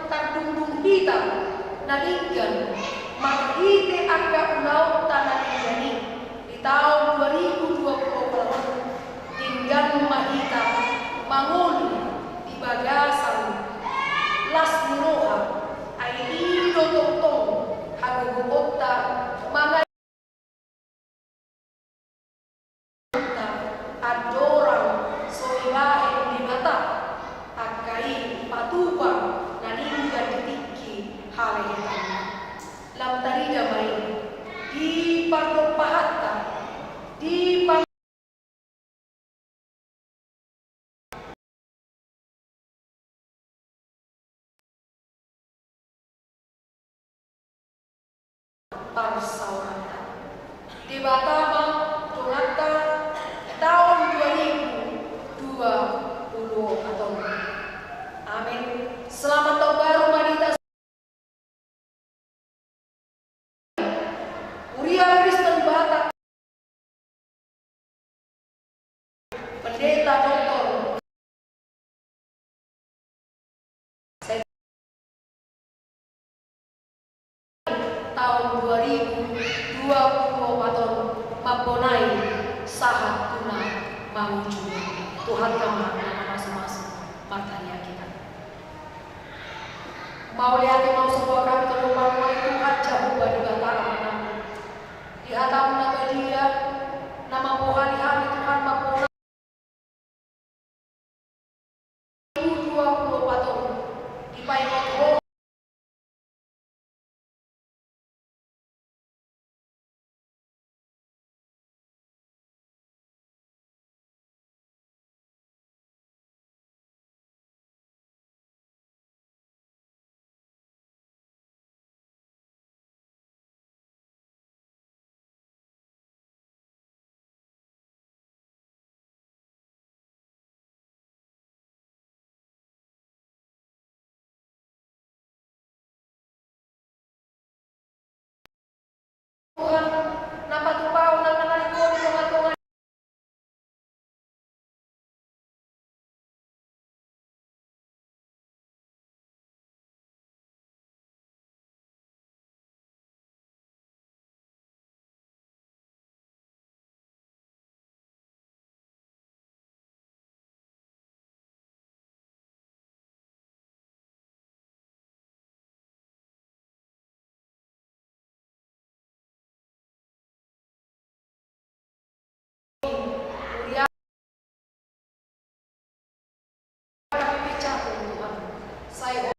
tagdungdung hitam na tinggan maghite aga unaw tanalingani di tahun 2024 tinggan mahita manguli di bagasan las di roha ay ido tongtong hagugukota mga adorang soibahe di mata akai patuba na lingga ditiki hal Batama Jonata tahun 2020 atau amin. Selamat tahun baru wanita Uria Kristen Batak Pendeta Doktor tahun 2020 atau Mabonai sahat tuna mawujud Tuhan kama nama masing-masing martanya kita mau lihat mau sebuah kami terlupa oleh Tuhan jauh di batara nama di atas nama dia nama pohani hari Tuhan Mabonai 2020 atau di Paimot Tuhan napa tupau na kanariko di tunga-tunga Uria kami pecah Tuhan saya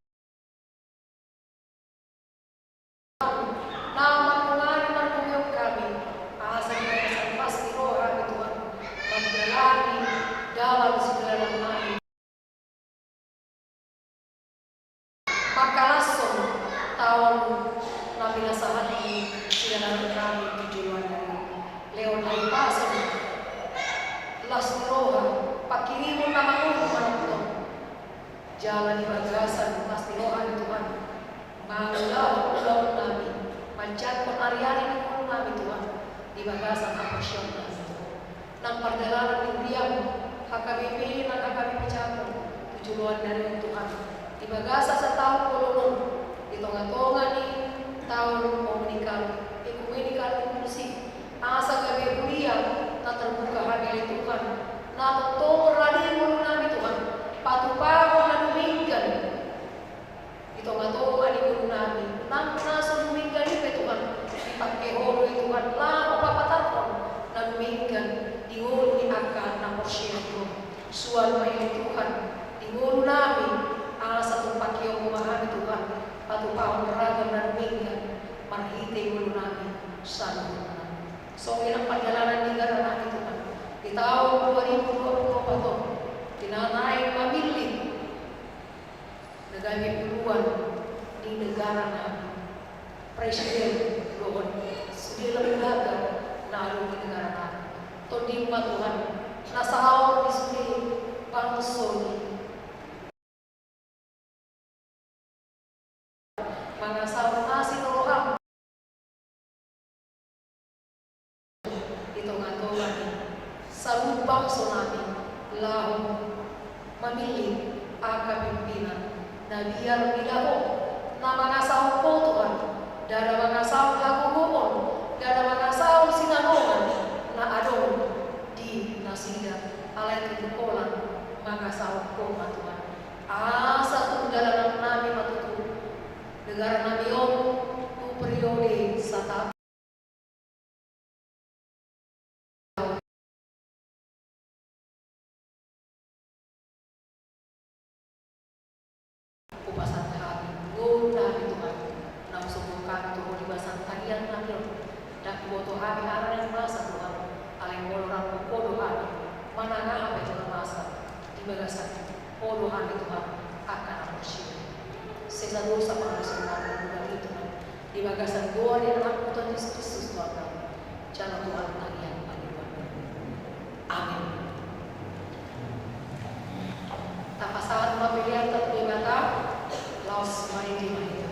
nama pengani markumyok kami asa kita pasti roh kami Tuhan menjalani dalam segala kami maka langsung tahun nabila sahati segala kami tujuan Leon Haipasan las roha pakirimu nama Tuhan jalan di bagasan pasti roha Tuhan mangga ulang nabi mancat penarian ini nabi Tuhan di bagasan apasion nang perjalanan di diam HKBP nang HKBP cabut tujuan dari Tuhan di bagasan setahun kolon di tonga-tonga nih tahun komunikal ekumenikal inklusif asa gawe kuliah tak terbuka hati Tuhan na totoo rani mo namin Tuhan patupaho na luminggan ito nga to ani mo namin nang nasa luminggan ni Tuhan ipagkehoro ni Tuhan la papatarpon na luminggan di ulo ni akan na porsyento suwan may Tuhan di ulo namin asa tumpakyo mo mahami Tuhan patupaho na ragam na luminggan marhite ulo namin sa lupa. So ilang perjalanan negara namin Tuhan di tahun 2024 tinanay mamili nagamit duluan di negara namin presiden doon sudah lebih gagal naroon di negara namin tunding pa Tuhan nasa awal isuli pangsoni mga sawang asin roham sa lubang tsunami lahong mamili ang kapimpinan na biyar nilaho na mga saong potuan dada mga saong laguguon dada mga saong sinanongan na adong di nasida alay tutukolan mga saong kumatuan sa tunggalan namin matutunan negara namin yung tu periode sa tapos di bagasan doa di anak Tuhan Yesus Kristus Tuhan kami. Jana Tuhan kalian paniwan. Amin. Tapasahat mapilihan tatlo mata, laos maindi mahita.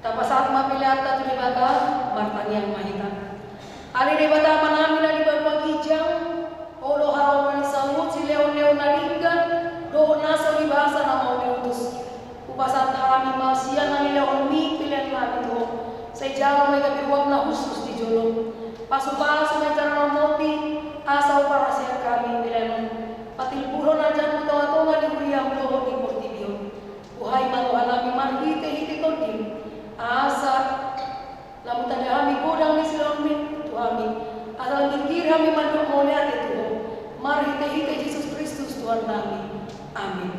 Tapasahat mapilihan tatlo bata, martanian mahita. Ali ni bata manami na di berpagijang, olo harawan ni samut si leon-leon na linggan, do nasa libasa na mau diutus. Upasat hami masiya na ni leon mi pilihan namin ho. Sa ijaro may kabiruwag na husus di jolong. Pasu-pasu na dyan na moti, asaw para siya kami pilihan. Patilpuro na dyan utawa-tunga ni Uriam lohon ni Portibio. Buhay manuhan namin manhite-hite todim. Asa lamutan kami kodang ni silamin Tuhan asal mikir kami manduk moliat itu mari hite Yesus Kristus Tuhan kami amin.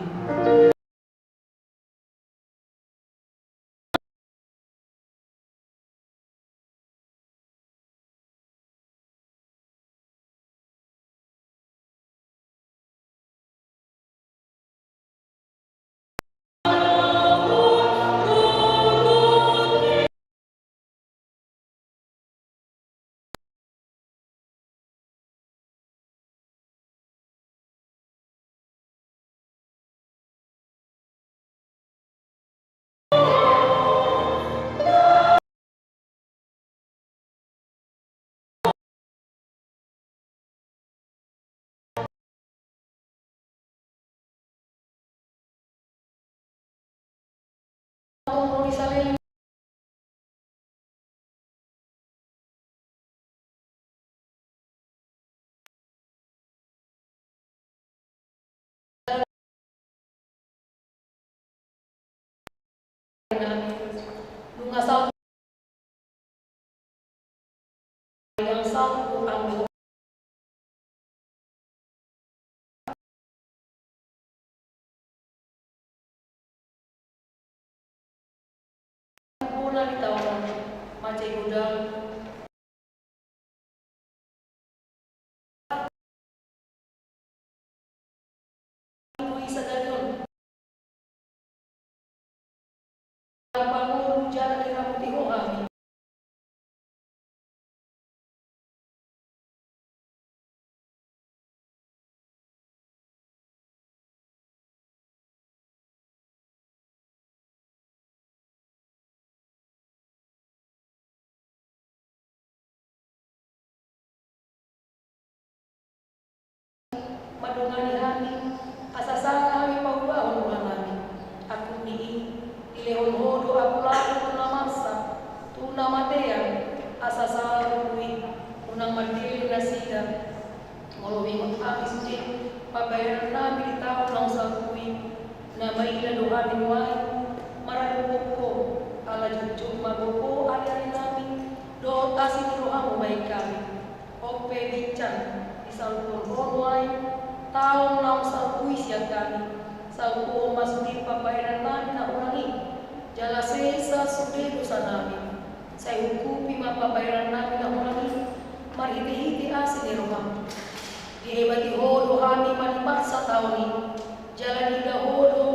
na di tawanan macai gudang ibu isa dadon pangu jalan di ramuti ho ami madungani kami asasanga kami paubahon Tuhan kami aku ni ilehon hodo aku lalu tunamasa tunamatean asasanga kui unang mandiri nasida ngolowing kami suci pabayaran kami di tahun lang sa kui na mailan doha minuay maralupok ala jujug magopo aliarin namin doon asin doha mo baik kami o pebichan isalupon ronway taong lang sa puisya kami sa upo masudin pabayaran namin na ulangi jala sesa sudedo sa namin sa hukupi mapabayaran namin na ulangi marhiti-hiti asin ni Roham dihebati hodo kami manipat sa taon ni jala niga hodo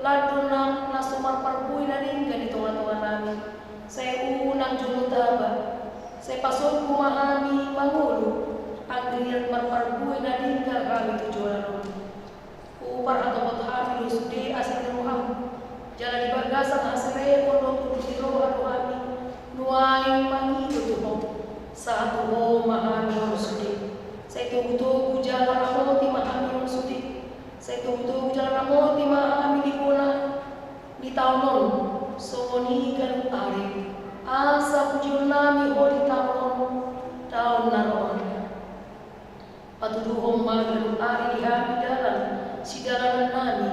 lado na nasumar parbuy na rin ganito nga namin sa unang junutaba sa pasod kumahami mangulo ang ganyan marparbuy na din kami tujuan ron. Upar atau kami lusudi asin Roham. Jalan di bagasan asre pondok tudiro kami nuai mangido tuho sa tuho mahami lusudi. Sa itu jalan ramoti mahami lusudi. Sa itu jalan ramoti mahami di puna di tahun soni kan ari asa pujian nami holi tahun naron. Patuduhong maglalu ari di kami dalam sidaran nami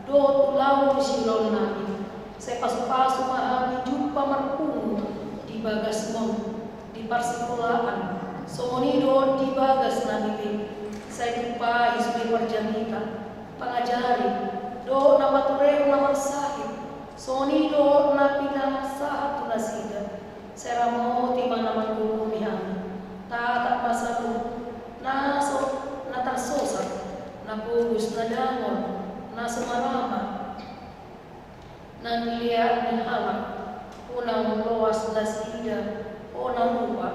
dot ulaw silon nami sa pasu-pasu mahami jumpa marpung di bagas mo di parsikulaan somonido di bagas nami sa itupa isuli parjamika pangajari do na matureo na magsahib somonido na pinasahat tunasida sa ramo ti manaman gumumihami tatak masalu natarsosa napugus na dangon na sumarama nang lihat ni halak unang loas na sida o narupa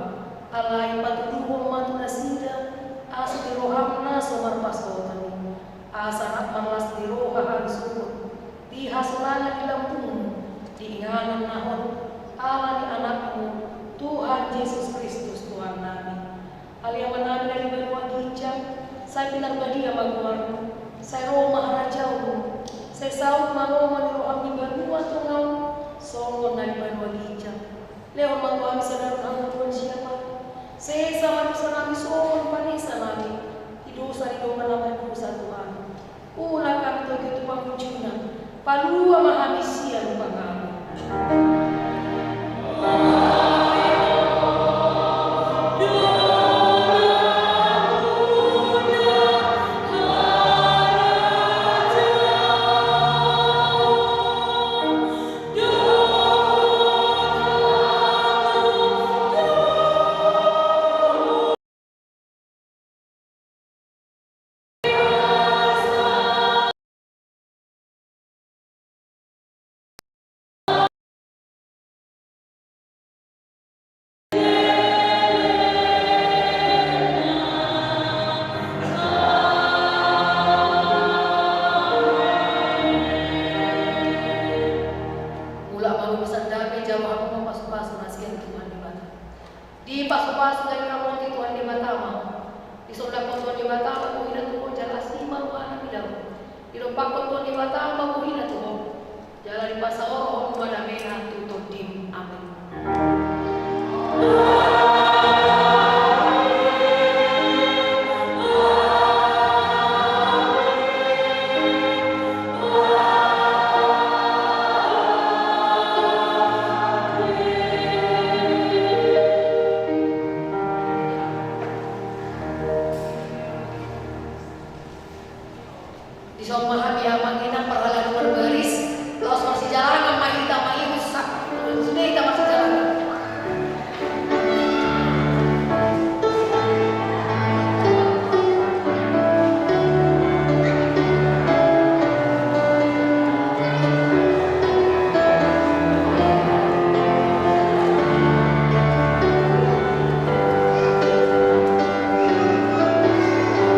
alay patuduhong matu na sida asa diroham na sumarpasotan asa malas diroha ang sumut di hasolangan ilampung diinganan nahon ala ni anakmu Tuhan Yesus Kristus Tuhan namin aliyaman namin dari benua gijang saya pinarbadia maguar saya Roma harajau saya saut mangoma ni roham di benua tungau songon na di benua gijang lewat matuami sadar ang Tuhan siapa saya sama bisa nami songon panisa nami hidosa di doa naman dosa Tuhan ulah kami to gitu pangujuna palua mahamisia lupa kami di pasu-pasu dari ramon itu ande matama di soda kontuan di matama ko ina tuho jala sima wana bilang di rompak kontuan di matama ko ina tuho jala di pasaworo wana mena tutup tim amin di somahami amang ina perhalan